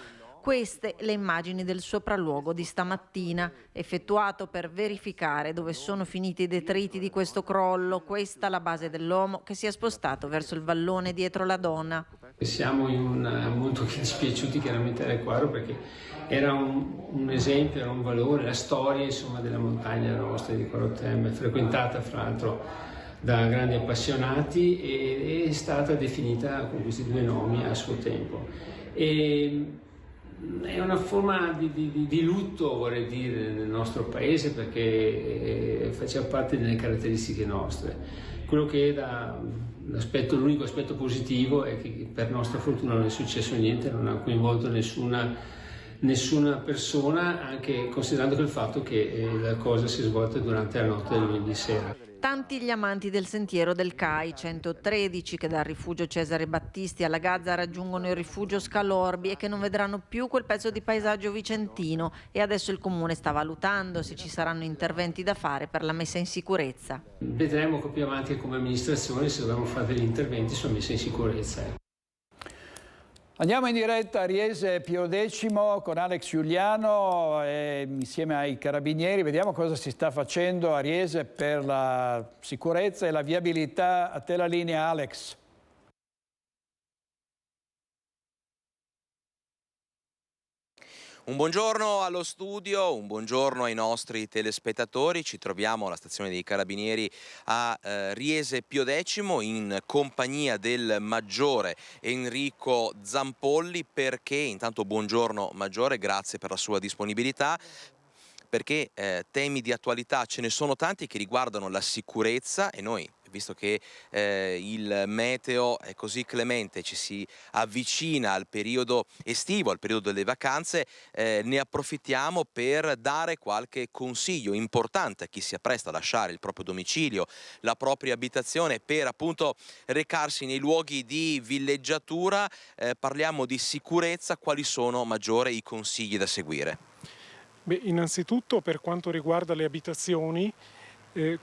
Queste le immagini del sopralluogo di stamattina, effettuato per verificare dove sono finiti i detriti di questo crollo. Questa la base dell'uomo che si è spostato verso il vallone dietro la donna. Siamo molto dispiaciuti chiaramente a Recoaro perché era un esempio, era un valore, la storia insomma della montagna nostra di Recoaro Terme, frequentata fra l'altro da grandi appassionati e è stata definita con questi due nomi a suo tempo. È una forma di lutto, vorrei dire, nel nostro paese perché faceva parte delle caratteristiche nostre. Quello che è l'unico aspetto positivo è che per nostra fortuna non è successo niente, non ha coinvolto nessuna persona, anche considerando il fatto che la cosa si è svolta durante la notte del lunedì sera. Tanti gli amanti del sentiero del CAI 113 che dal rifugio Cesare Battisti alla Gazza raggiungono il rifugio Scalorbi e che non vedranno più quel pezzo di paesaggio vicentino, e adesso il Comune sta valutando se ci saranno interventi da fare per la messa in sicurezza. Vedremo più avanti come amministrazione se dobbiamo fare degli interventi sulla messa in sicurezza. Andiamo in diretta a Riese Pio X con Alex Giuliano insieme ai Carabinieri. Vediamo cosa si sta facendo a Riese per la sicurezza e la viabilità. A te la linea, Alex. Un buongiorno allo studio, un buongiorno ai nostri telespettatori. Ci troviamo alla stazione dei Carabinieri a Riese Pio X in compagnia del Maggiore Enrico Zampolli. Perché, intanto buongiorno Maggiore, grazie per la sua disponibilità. Perché temi di attualità ce ne sono tanti che riguardano la sicurezza e noi, visto che il meteo è così clemente, ci si avvicina al periodo estivo, al periodo delle vacanze, ne approfittiamo per dare qualche consiglio importante a chi si appresta a lasciare il proprio domicilio, la propria abitazione per appunto recarsi nei luoghi di villeggiatura. Parliamo di sicurezza, quali sono, Maggiore, i consigli da seguire? Beh, innanzitutto per quanto riguarda le abitazioni,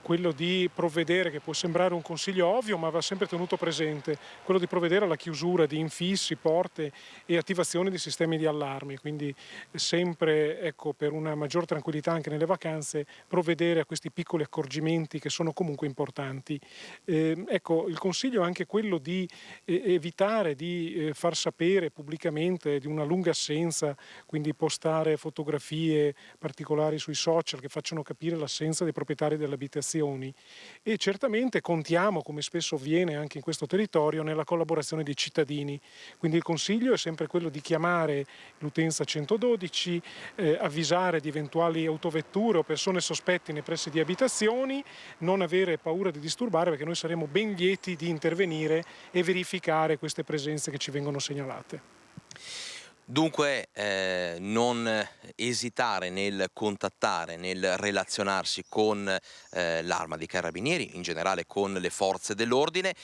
quello di provvedere, che può sembrare un consiglio ovvio ma va sempre tenuto presente, quello di provvedere alla chiusura di infissi, porte e attivazione di sistemi di allarme, quindi sempre, ecco, per una maggior tranquillità anche nelle vacanze, provvedere a questi piccoli accorgimenti che sono comunque importanti. Ecco, il consiglio è anche quello di evitare di far sapere pubblicamente di una lunga assenza, quindi postare fotografie particolari sui social che facciano capire l'assenza dei proprietari delle abitazioni, e certamente contiamo, come spesso avviene anche in questo territorio, nella collaborazione dei cittadini. Quindi il consiglio è sempre quello di chiamare l'utenza 112, avvisare di eventuali autovetture o persone sospette nei pressi di abitazioni, non avere paura di disturbare, perché noi saremo ben lieti di intervenire e verificare queste presenze che ci vengono segnalate. Dunque non esitare nel contattare, nel relazionarsi con l'Arma dei Carabinieri, in generale con le forze dell'ordine.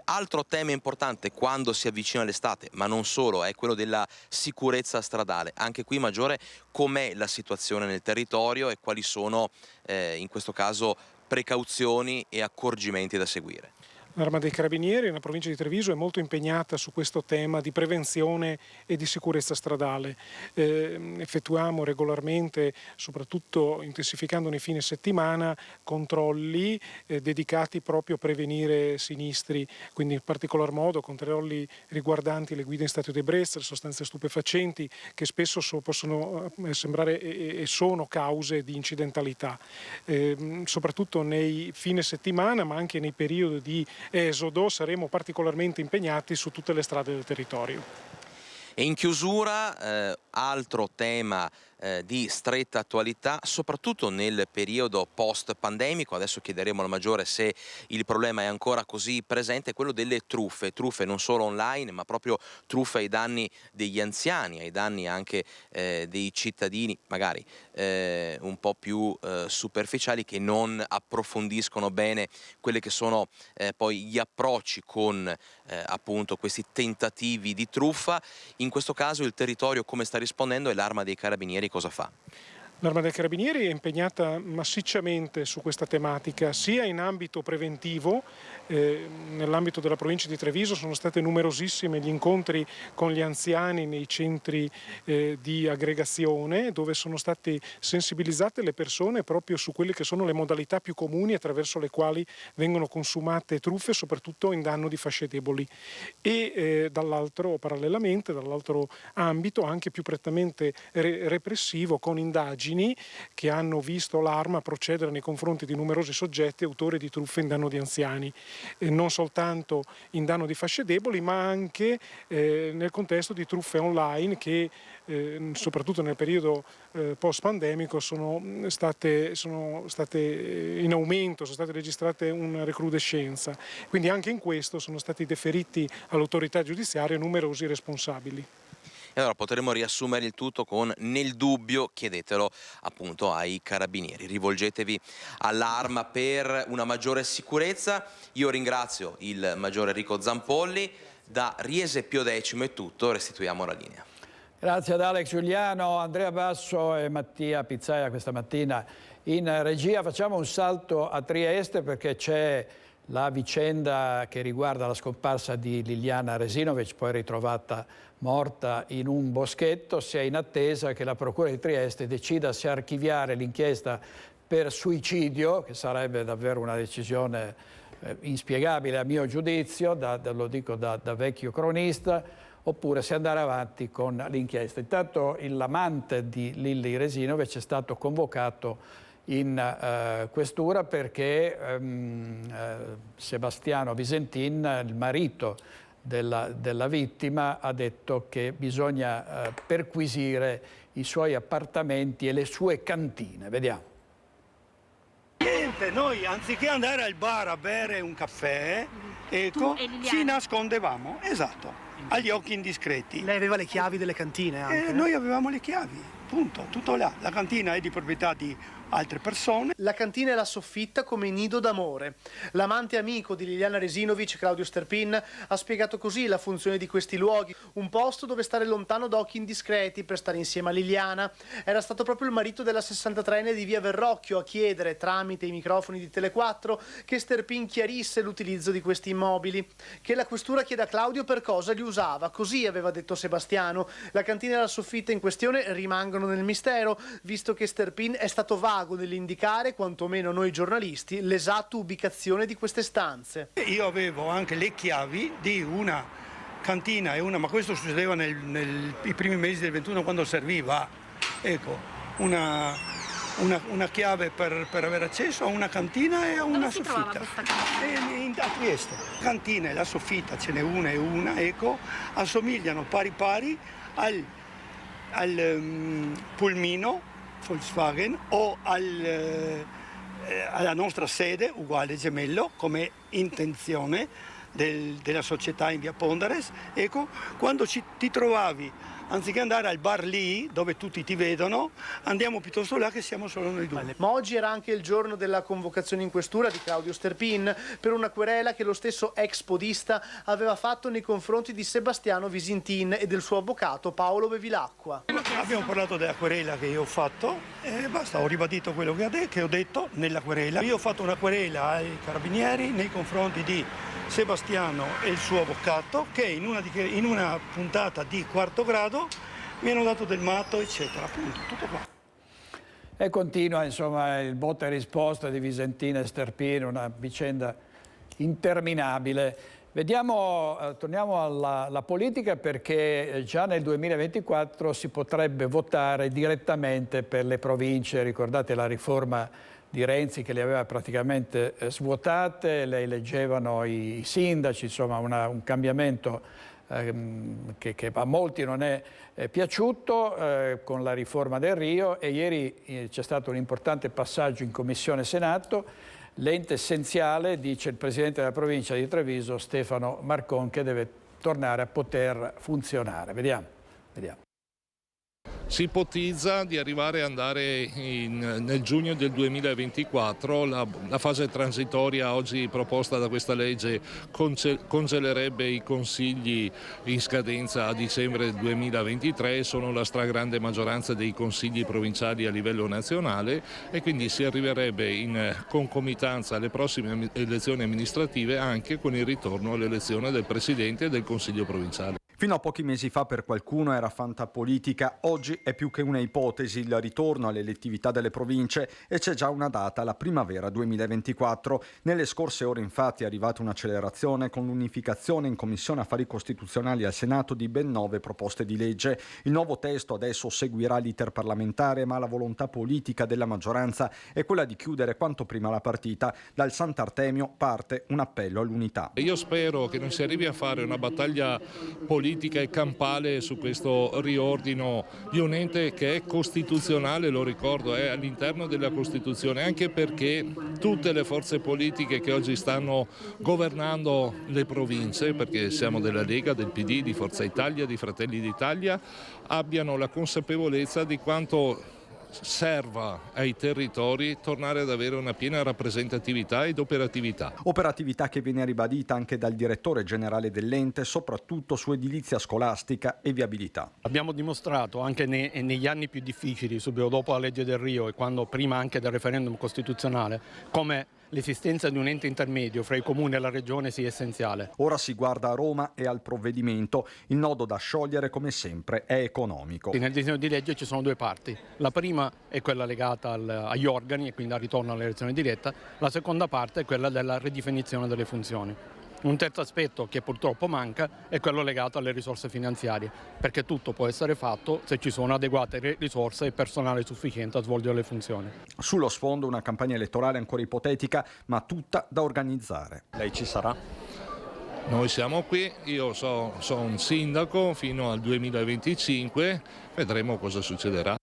Altro tema importante quando si avvicina l'estate, ma non solo, è quello della sicurezza stradale. Anche qui, Maggiore, com'è la situazione nel territorio e quali sono in questo caso precauzioni e accorgimenti da seguire? L'Arma dei Carabinieri nella provincia di Treviso è molto impegnata su questo tema di prevenzione e di sicurezza stradale. Effettuiamo regolarmente, soprattutto intensificando nei fine settimana, controlli dedicati proprio a prevenire sinistri, quindi in particolar modo controlli riguardanti le guide in stato di ebbrezza, le sostanze stupefacenti, che spesso possono sembrare e sono cause di incidentalità. Soprattutto nei fine settimana, ma anche nei periodi di esodo, saremo particolarmente impegnati su tutte le strade del territorio. E in chiusura, altro tema di stretta attualità, soprattutto nel periodo post-pandemico. Adesso chiederemo al Maggiore se il problema è ancora così presente, quello delle truffe non solo online, ma proprio truffe ai danni degli anziani, ai danni anche dei cittadini magari un po' più superficiali, che non approfondiscono bene quelli che sono poi gli approcci con appunto questi tentativi di truffa. In questo caso il territorio come sta rispondendo e l'Arma dei Carabinieri cosa fa? L'Arma dei Carabinieri è impegnata massicciamente su questa tematica, sia in ambito preventivo. Nell'ambito della provincia di Treviso sono state numerosissime gli incontri con gli anziani nei centri di aggregazione, dove sono state sensibilizzate le persone proprio su quelle che sono le modalità più comuni attraverso le quali vengono consumate truffe, soprattutto in danno di fasce deboli. E parallelamente, dall'altro ambito, anche più prettamente repressivo, con indagini che hanno visto l'Arma procedere nei confronti di numerosi soggetti autori di truffe in danno di anziani, non soltanto in danno di fasce deboli, ma anche nel contesto di truffe online che soprattutto nel periodo post-pandemico sono state in aumento, sono state registrate una recrudescenza. Quindi anche in questo sono stati deferiti all'autorità giudiziaria numerosi responsabili. E allora potremo riassumere il tutto con nel dubbio chiedetelo appunto ai carabinieri, rivolgetevi all'Arma per una maggiore sicurezza. Io ringrazio il maggiore Enrico Zampolli, da Riese Pio X è tutto, restituiamo la linea. Grazie ad Alex Giuliano, Andrea Basso e Mattia Pizzaia questa mattina in regia. Facciamo un salto a Trieste perché c'è la vicenda che riguarda la scomparsa di Liliana Resinovic, poi ritrovata morta in un boschetto. Si è in attesa che la Procura di Trieste decida se archiviare l'inchiesta per suicidio, che sarebbe davvero una decisione inspiegabile a mio giudizio, lo dico da vecchio cronista, oppure se andare avanti con l'inchiesta. Intanto l'amante di Lili Resinovic è stato convocato in questura perché Sebastiano Visentin, il marito della vittima, ha detto che bisogna perquisire i suoi appartamenti e le sue cantine. Vediamo. Niente, noi anziché andare al bar a bere un caffè, ecco, ci nascondevamo, esatto, agli occhi indiscreti. Lei aveva le chiavi delle cantine anche? Noi avevamo le chiavi, punto, tutto là. La cantina è di proprietà di altre persone. La cantina è la soffitta come nido d'amore. L'amante amico di Liliana Resinovic, Claudio Sterpin, ha spiegato così la funzione di questi luoghi. Un posto dove stare lontano da occhi indiscreti per stare insieme a Liliana. Era stato proprio il marito della 63enne di via Verrocchio a chiedere, tramite i microfoni di Tele4, che Sterpin chiarisse l'utilizzo di questi immobili. Che la questura chieda a Claudio per cosa li usava. Così aveva detto Sebastiano. La cantina e la soffitta in questione rimangono nel mistero, visto che Sterpin è stato vago nell'indicare, quantomeno noi giornalisti, l'esatta ubicazione di queste stanze. Io avevo anche le chiavi di una cantina ma questo succedeva nei primi mesi del 21, quando serviva, ecco, una chiave per avere accesso a una cantina e a una soffitta. A Trieste. Cantina e la soffitta, ce n'è una e una, ecco, assomigliano pari pari al pulmino Volkswagen o alla nostra sede, uguale, gemello, come intenzione della società in via Pondares. Ecco, quando ti trovavi, anziché andare al bar lì, dove tutti ti vedono, andiamo piuttosto là che siamo solo noi due. Ma oggi era anche il giorno della convocazione in questura di Claudio Sterpin per una querela che lo stesso ex podista aveva fatto nei confronti di Sebastiano Visentin e del suo avvocato Paolo Bevilacqua. Abbiamo parlato della querela che io ho fatto e basta, ho ribadito quello che ho detto nella querela. Io ho fatto una querela ai carabinieri nei confronti di Sebastiano e il suo avvocato, che in una puntata di quarto grado mi hanno dato del matto, eccetera, appunto, tutto qua. E continua, insomma, il botta e risposta di Visentin e Sterpin, una vicenda interminabile. Torniamo alla politica, perché già nel 2024 si potrebbe votare direttamente per le province. Ricordate la riforma di Renzi che le aveva praticamente svuotate, le eleggevano i sindaci, insomma un cambiamento che a molti non è piaciuto con la riforma del Rio, e ieri c'è stato un importante passaggio in Commissione Senato. L'ente essenziale, dice il presidente della provincia di Treviso, Stefano Marcon, che deve tornare a poter funzionare. Vediamo. Si ipotizza di andare nel giugno del 2024, la fase transitoria oggi proposta da questa legge congelerebbe i consigli in scadenza a dicembre 2023, sono la stragrande maggioranza dei consigli provinciali a livello nazionale, e quindi si arriverebbe in concomitanza alle prossime elezioni amministrative anche con il ritorno all'elezione del Presidente e del Consiglio provinciale. Fino a pochi mesi fa per qualcuno era fantapolitica, oggi è più che una ipotesi il ritorno all'elettività delle province, e c'è già una data, la primavera 2024. Nelle scorse ore infatti è arrivata un'accelerazione con l'unificazione in Commissione Affari Costituzionali al Senato di ben 9 proposte di legge. Il nuovo testo adesso seguirà l'iter parlamentare, ma la volontà politica della maggioranza è quella di chiudere quanto prima la partita. Dal Sant'Artemio parte un appello all'unità. Io spero che non si arrivi a fare una battaglia politica politica e campale su questo riordino di un ente che è costituzionale, lo ricordo, è all'interno della Costituzione, anche perché tutte le forze politiche che oggi stanno governando le province, perché siamo della Lega, del PD, di Forza Italia, di Fratelli d'Italia, abbiano la consapevolezza di quanto serva ai territori tornare ad avere una piena rappresentatività ed operatività. Operatività che viene ribadita anche dal direttore generale dell'ente, soprattutto su edilizia scolastica e viabilità. Abbiamo dimostrato anche negli anni più difficili, subito dopo la legge del Rio e quando prima anche del referendum costituzionale, come l'esistenza di un ente intermedio fra i comuni e la regione sia essenziale. Ora si guarda a Roma e al provvedimento. Il nodo da sciogliere, come sempre, è economico. Nel disegno di legge ci sono due parti. La prima è quella legata agli organi e quindi al ritorno all'elezione diretta. La seconda parte è quella della ridefinizione delle funzioni. Un terzo aspetto che purtroppo manca è quello legato alle risorse finanziarie, perché tutto può essere fatto se ci sono adeguate risorse e personale sufficiente a svolgere le funzioni. Sullo sfondo una campagna elettorale ancora ipotetica, ma tutta da organizzare. Lei ci sarà? Noi siamo qui, io sono un sindaco fino al 2025, vedremo cosa succederà.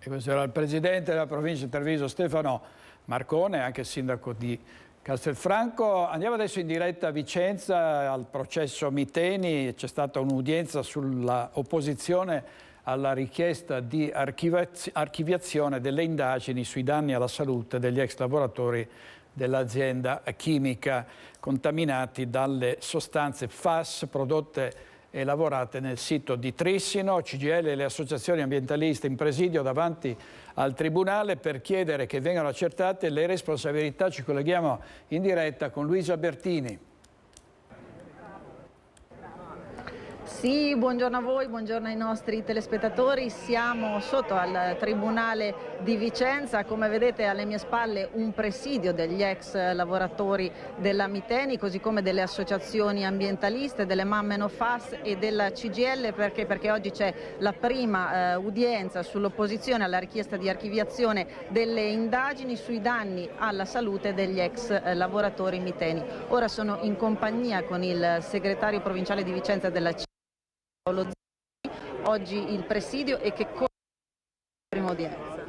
E questo era il presidente della provincia di Treviso, Stefano Marcone, anche sindaco di Castelfranco. Andiamo adesso in diretta a Vicenza al processo Miteni. C'è stata un'udienza sulla opposizione alla richiesta di archiviazione delle indagini sui danni alla salute degli ex lavoratori dell'azienda chimica contaminati dalle sostanze FAS prodotte e lavorate nel sito di Trissino. CGIL e le associazioni ambientaliste in presidio davanti al Tribunale per chiedere che vengano accertate le responsabilità. Ci colleghiamo in diretta con Luisa Bertini. Sì, buongiorno a voi, buongiorno ai nostri telespettatori. Siamo sotto al Tribunale di Vicenza. Come vedete alle mie spalle un presidio degli ex lavoratori della Miteni, così come delle associazioni ambientaliste, delle Mamme No FAS e della CGIL, perché oggi c'è la prima udienza sull'opposizione alla richiesta di archiviazione delle indagini sui danni alla salute degli ex lavoratori miteni. Ora sono in compagnia con il segretario provinciale di Vicenza della CGIL, Paolo Zanni. Oggi il presidio e che cosa è la prima udienza?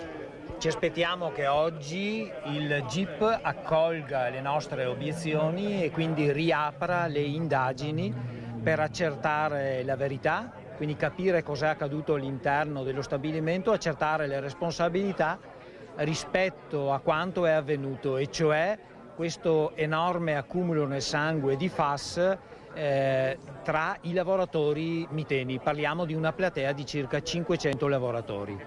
Ci aspettiamo che oggi il GIP accolga le nostre obiezioni e quindi riapra le indagini per accertare la verità, quindi capire cos'è accaduto all'interno dello stabilimento, accertare le responsabilità rispetto a quanto è avvenuto, e cioè questo enorme accumulo nel sangue di FAS tra i lavoratori miteni. Parliamo di una platea di circa 500 lavoratori.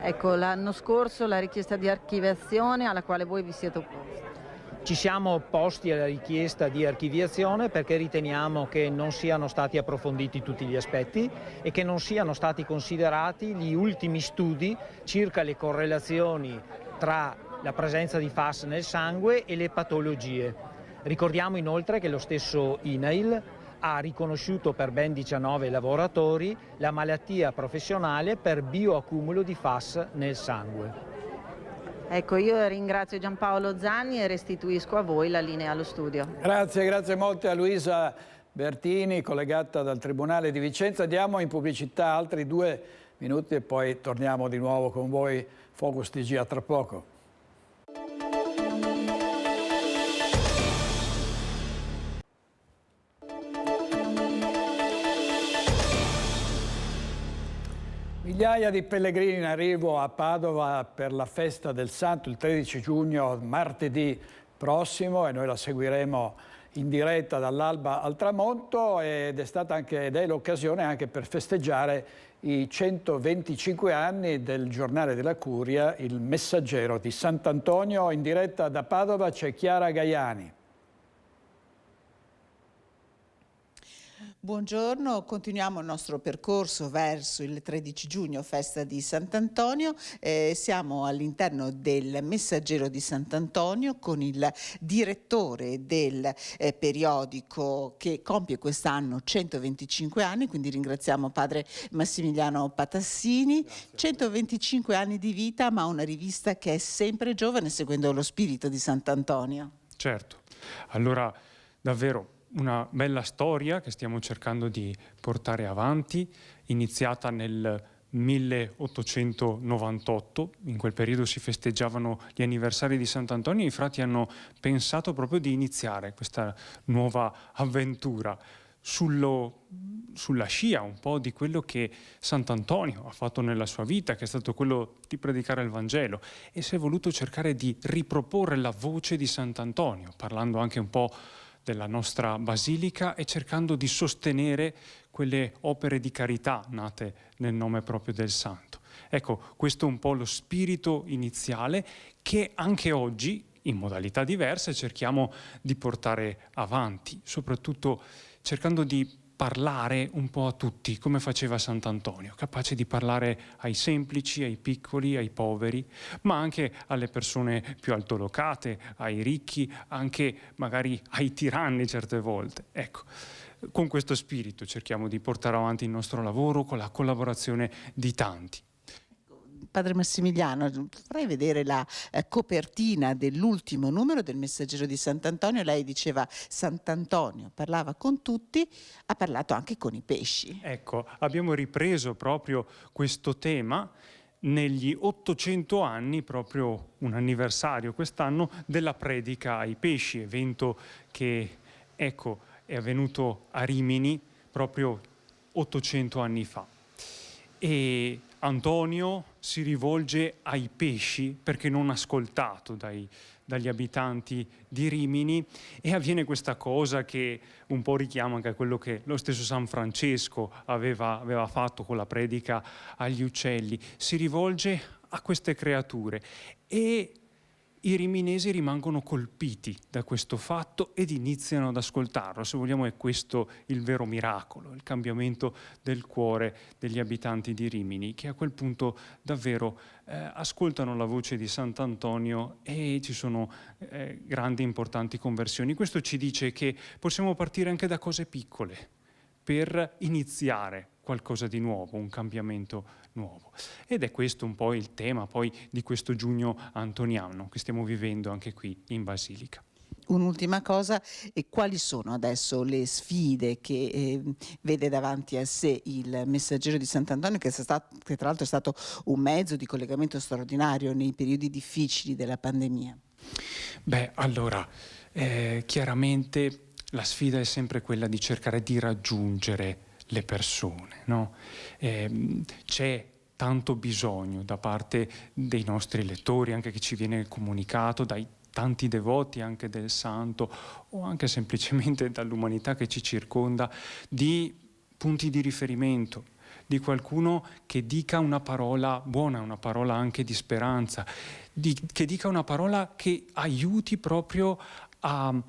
Ecco, l'anno scorso la richiesta di archiviazione alla quale voi vi siete opposti. Ci siamo opposti alla richiesta di archiviazione perché riteniamo che non siano stati approfonditi tutti gli aspetti e che non siano stati considerati gli ultimi studi circa le correlazioni tra la presenza di FAS nel sangue e le patologie. Ricordiamo inoltre che lo stesso INAIL ha riconosciuto per ben 19 lavoratori la malattia professionale per bioaccumulo di FAS nel sangue. Ecco, io ringrazio Giampaolo Zanni e restituisco a voi la linea allo studio. Grazie molte a Luisa Bertini, collegata dal Tribunale di Vicenza. Andiamo in pubblicità altri 2 minuti e poi torniamo di nuovo con voi. Focus TG a tra poco. Migliaia di pellegrini in arrivo a Padova per la festa del Santo il 13 giugno, martedì prossimo, e noi la seguiremo in diretta dall'alba al tramonto, ed è l'occasione anche per festeggiare i 125 anni del giornale della Curia, Il Messaggero di Sant'Antonio. In diretta da Padova c'è Chiara Gaiani. Buongiorno, continuiamo il nostro percorso verso il 13 giugno, festa di Sant'Antonio. Siamo all'interno del Messaggero di Sant'Antonio con il direttore del periodico che compie quest'anno 125 anni, quindi ringraziamo padre Massimiliano Patassini. 125 anni di vita, ma una rivista che è sempre giovane seguendo lo spirito di Sant'Antonio. Certo, allora davvero una bella storia che stiamo cercando di portare avanti, iniziata nel 1898, in quel periodo si festeggiavano gli anniversari di Sant'Antonio e i frati hanno pensato proprio di iniziare questa nuova avventura sulla scia un po' di quello che Sant'Antonio ha fatto nella sua vita, che è stato quello di predicare il Vangelo, e si è voluto cercare di riproporre la voce di Sant'Antonio, parlando anche un po' della nostra basilica e cercando di sostenere quelle opere di carità nate nel nome proprio del Santo. Ecco, questo è un po' lo spirito iniziale che anche oggi, in modalità diverse, cerchiamo di portare avanti, soprattutto cercando di parlare un po' a tutti, come faceva Sant'Antonio, capace di parlare ai semplici, ai piccoli, ai poveri, ma anche alle persone più altolocate, ai ricchi, anche magari ai tiranni certe volte. Ecco, con questo spirito cerchiamo di portare avanti il nostro lavoro con la collaborazione di tanti. Padre Massimiliano, vorrei vedere la copertina dell'ultimo numero del Messaggero di Sant'Antonio. Lei diceva Sant'Antonio parlava con tutti, ha parlato anche con i pesci. Ecco, abbiamo ripreso proprio questo tema negli 800 anni, proprio un anniversario quest'anno, della predica ai pesci, evento che, ecco, è avvenuto a Rimini proprio 800 anni fa. E Antonio si rivolge ai pesci perché non ascoltato dagli abitanti di Rimini, e avviene questa cosa che un po' richiama anche a quello che lo stesso San Francesco aveva fatto con la predica agli uccelli. Si rivolge a queste creature e i riminesi rimangono colpiti da questo fatto ed iniziano ad ascoltarlo. Se vogliamo è questo il vero miracolo, il cambiamento del cuore degli abitanti di Rimini, che a quel punto davvero ascoltano la voce di Sant'Antonio e ci sono grandi importanti conversioni. Questo ci dice che possiamo partire anche da cose piccole per iniziare qualcosa di nuovo, un cambiamento nuovo. Ed è questo un po' il tema poi di questo giugno antoniano che stiamo vivendo anche qui in Basilica. Un'ultima cosa, e quali sono adesso le sfide che vede davanti a sé il Messaggero di Sant'Antonio, che tra l'altro è stato un mezzo di collegamento straordinario nei periodi difficili della pandemia? Beh, allora, chiaramente la sfida è sempre quella di cercare di raggiungere le persone, no? C'è tanto bisogno da parte dei nostri lettori, anche che ci viene comunicato dai tanti devoti anche del santo o anche semplicemente dall'umanità che ci circonda, di punti di riferimento, di qualcuno che dica una parola buona, una parola anche di speranza, che dica una parola che aiuti proprio a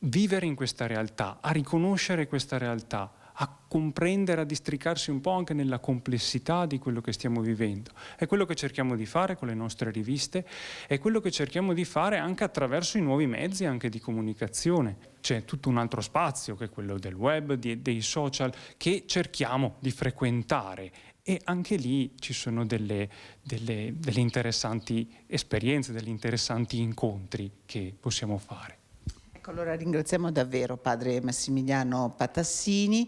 vivere in questa realtà, a riconoscere questa realtà, a comprendere, a districarsi un po' anche nella complessità di quello che stiamo vivendo. È quello che cerchiamo di fare con le nostre riviste, è quello che cerchiamo di fare anche attraverso i nuovi mezzi anche di comunicazione. C'è tutto un altro spazio che è quello del web, dei social, che cerchiamo di frequentare, e anche lì ci sono delle interessanti esperienze, degli interessanti incontri che possiamo fare. Allora ringraziamo davvero Padre Massimiliano Patassini,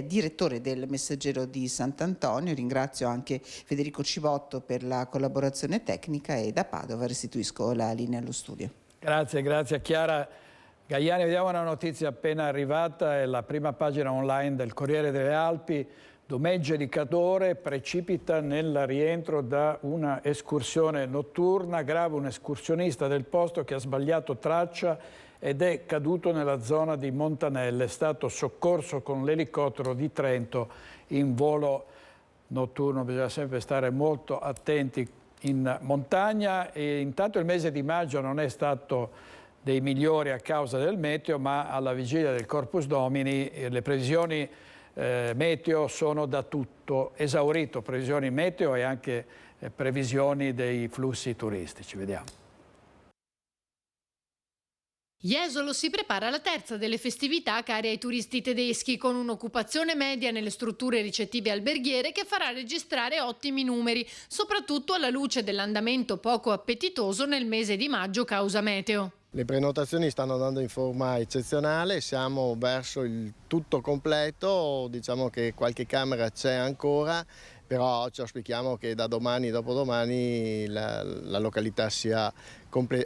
direttore del Messaggero di Sant'Antonio. Ringrazio anche Federico Civotto per la collaborazione tecnica e da Padova restituisco la linea allo studio. Grazie a Chiara Gaiani. Vediamo una notizia appena arrivata, è la prima pagina online del Corriere delle Alpi. Domegge di Cadore precipita nel rientro da una escursione notturna. Grave un escursionista del posto che ha sbagliato traccia ed è caduto nella zona di Montanelle. È stato soccorso con l'elicottero di Trento in volo notturno. Bisogna sempre stare molto attenti in montagna. E intanto il mese di maggio non è stato dei migliori a causa del meteo, ma alla vigilia del Corpus Domini le previsioni meteo sono da tutto esaurito. Previsioni meteo e anche previsioni dei flussi turistici. Vediamo. Jesolo si prepara alla terza delle festività care ai turisti tedeschi, con un'occupazione media nelle strutture ricettive alberghiere che farà registrare ottimi numeri, soprattutto alla luce dell'andamento poco appetitoso nel mese di maggio causa meteo. Le prenotazioni stanno andando in forma eccezionale, siamo verso il tutto completo, diciamo che qualche camera c'è ancora, però ci auspichiamo che da domani, dopodomani, la località sia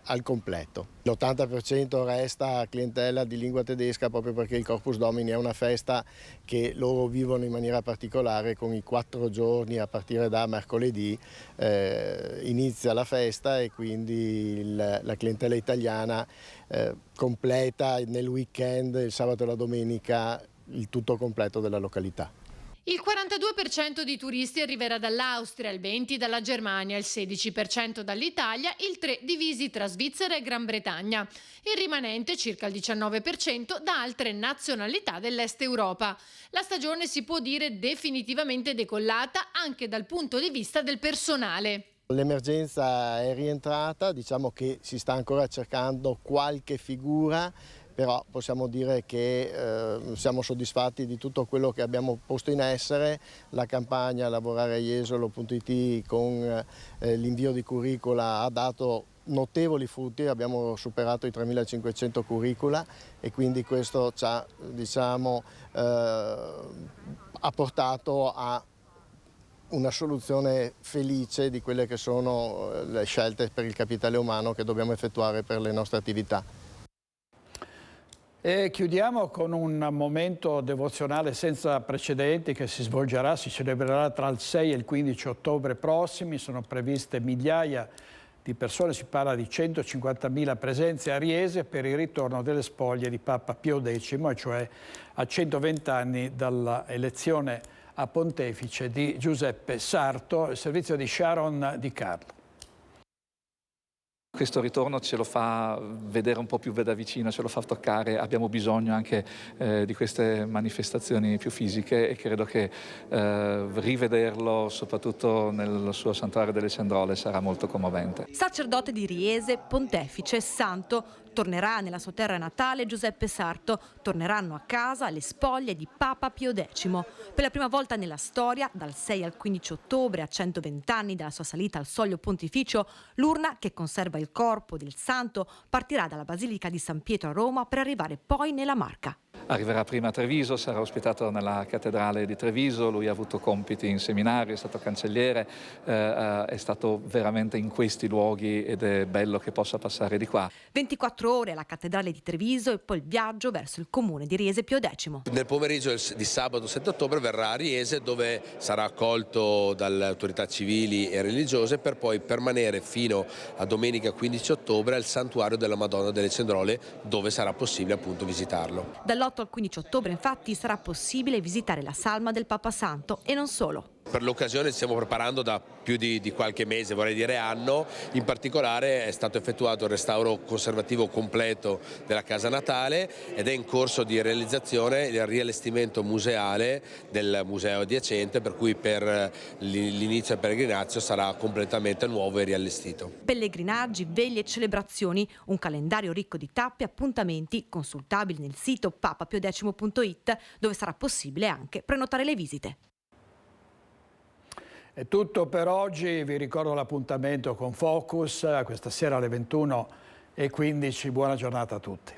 al completo. L'80% resta clientela di lingua tedesca proprio perché il Corpus Domini è una festa che loro vivono in maniera particolare, con i 4 giorni a partire da mercoledì inizia la festa e quindi la clientela italiana completa nel weekend, il sabato e la domenica, il tutto completo della località. Il 42% di turisti arriverà dall'Austria, il 20% dalla Germania, il 16% dall'Italia, il 3% divisi tra Svizzera e Gran Bretagna. Il rimanente, circa il 19%, da altre nazionalità dell'Est Europa. La stagione si può dire definitivamente decollata anche dal punto di vista del personale. L'emergenza è rientrata, diciamo che si sta ancora cercando qualche figura, però possiamo dire che siamo soddisfatti di tutto quello che abbiamo posto in essere. La campagna lavorare-jesolo.it con l'invio di curricula ha dato notevoli frutti, abbiamo superato i 3.500 curricula e quindi questo ci ha, diciamo, ha portato a una soluzione felice di quelle che sono le scelte per il capitale umano che dobbiamo effettuare per le nostre attività. E chiudiamo con un momento devozionale senza precedenti che si celebrerà tra il 6 e il 15 ottobre prossimi. Sono previste migliaia di persone, si parla di 150.000 presenze a Riese per il ritorno delle spoglie di Papa Pio X, cioè a 120 anni dall'elezione a pontefice di Giuseppe Sarto, il servizio di Sharon Di Carlo. Questo ritorno ce lo fa vedere un po' più da vicino, ce lo fa toccare, abbiamo bisogno anche di queste manifestazioni più fisiche e credo che rivederlo soprattutto nel suo santuario delle Cendrole sarà molto commovente. Sacerdote di Riese, pontefice, santo, tornerà nella sua terra natale Giuseppe Sarto, torneranno a casa le spoglie di Papa Pio X. Per la prima volta nella storia, dal 6 al 15 ottobre, a 120 anni dalla sua salita al soglio pontificio, l'urna che conserva il corpo del santo partirà dalla Basilica di San Pietro a Roma per arrivare poi nella Marca. Arriverà prima a Treviso, sarà ospitato nella cattedrale di Treviso, lui ha avuto compiti in seminario, è stato cancelliere, è stato veramente in questi luoghi ed è bello che possa passare di qua. 24 ore alla cattedrale di Treviso e poi il viaggio verso il comune di Riese Pio X. Nel pomeriggio di sabato 7 ottobre verrà a Riese dove sarà accolto dalle autorità civili e religiose per poi permanere fino a domenica 15 ottobre al santuario della Madonna delle Cendrole dove sarà possibile appunto visitarlo. Dall'8 al 15 ottobre infatti sarà possibile visitare la salma del Papa Santo e non solo. Per l'occasione ci stiamo preparando da più di qualche mese, vorrei dire anno. In particolare è stato effettuato il restauro conservativo completo della casa natale ed è in corso di realizzazione il riallestimento museale del museo adiacente, per cui per l'inizio del pellegrinaggio sarà completamente nuovo e riallestito. Pellegrinaggi, veglie e celebrazioni, un calendario ricco di tappe e appuntamenti consultabili nel sito papapiodecimo.it dove sarà possibile anche prenotare le visite. È tutto per oggi, vi ricordo l'appuntamento con Focus questa sera alle 21:15. Buona giornata a tutti.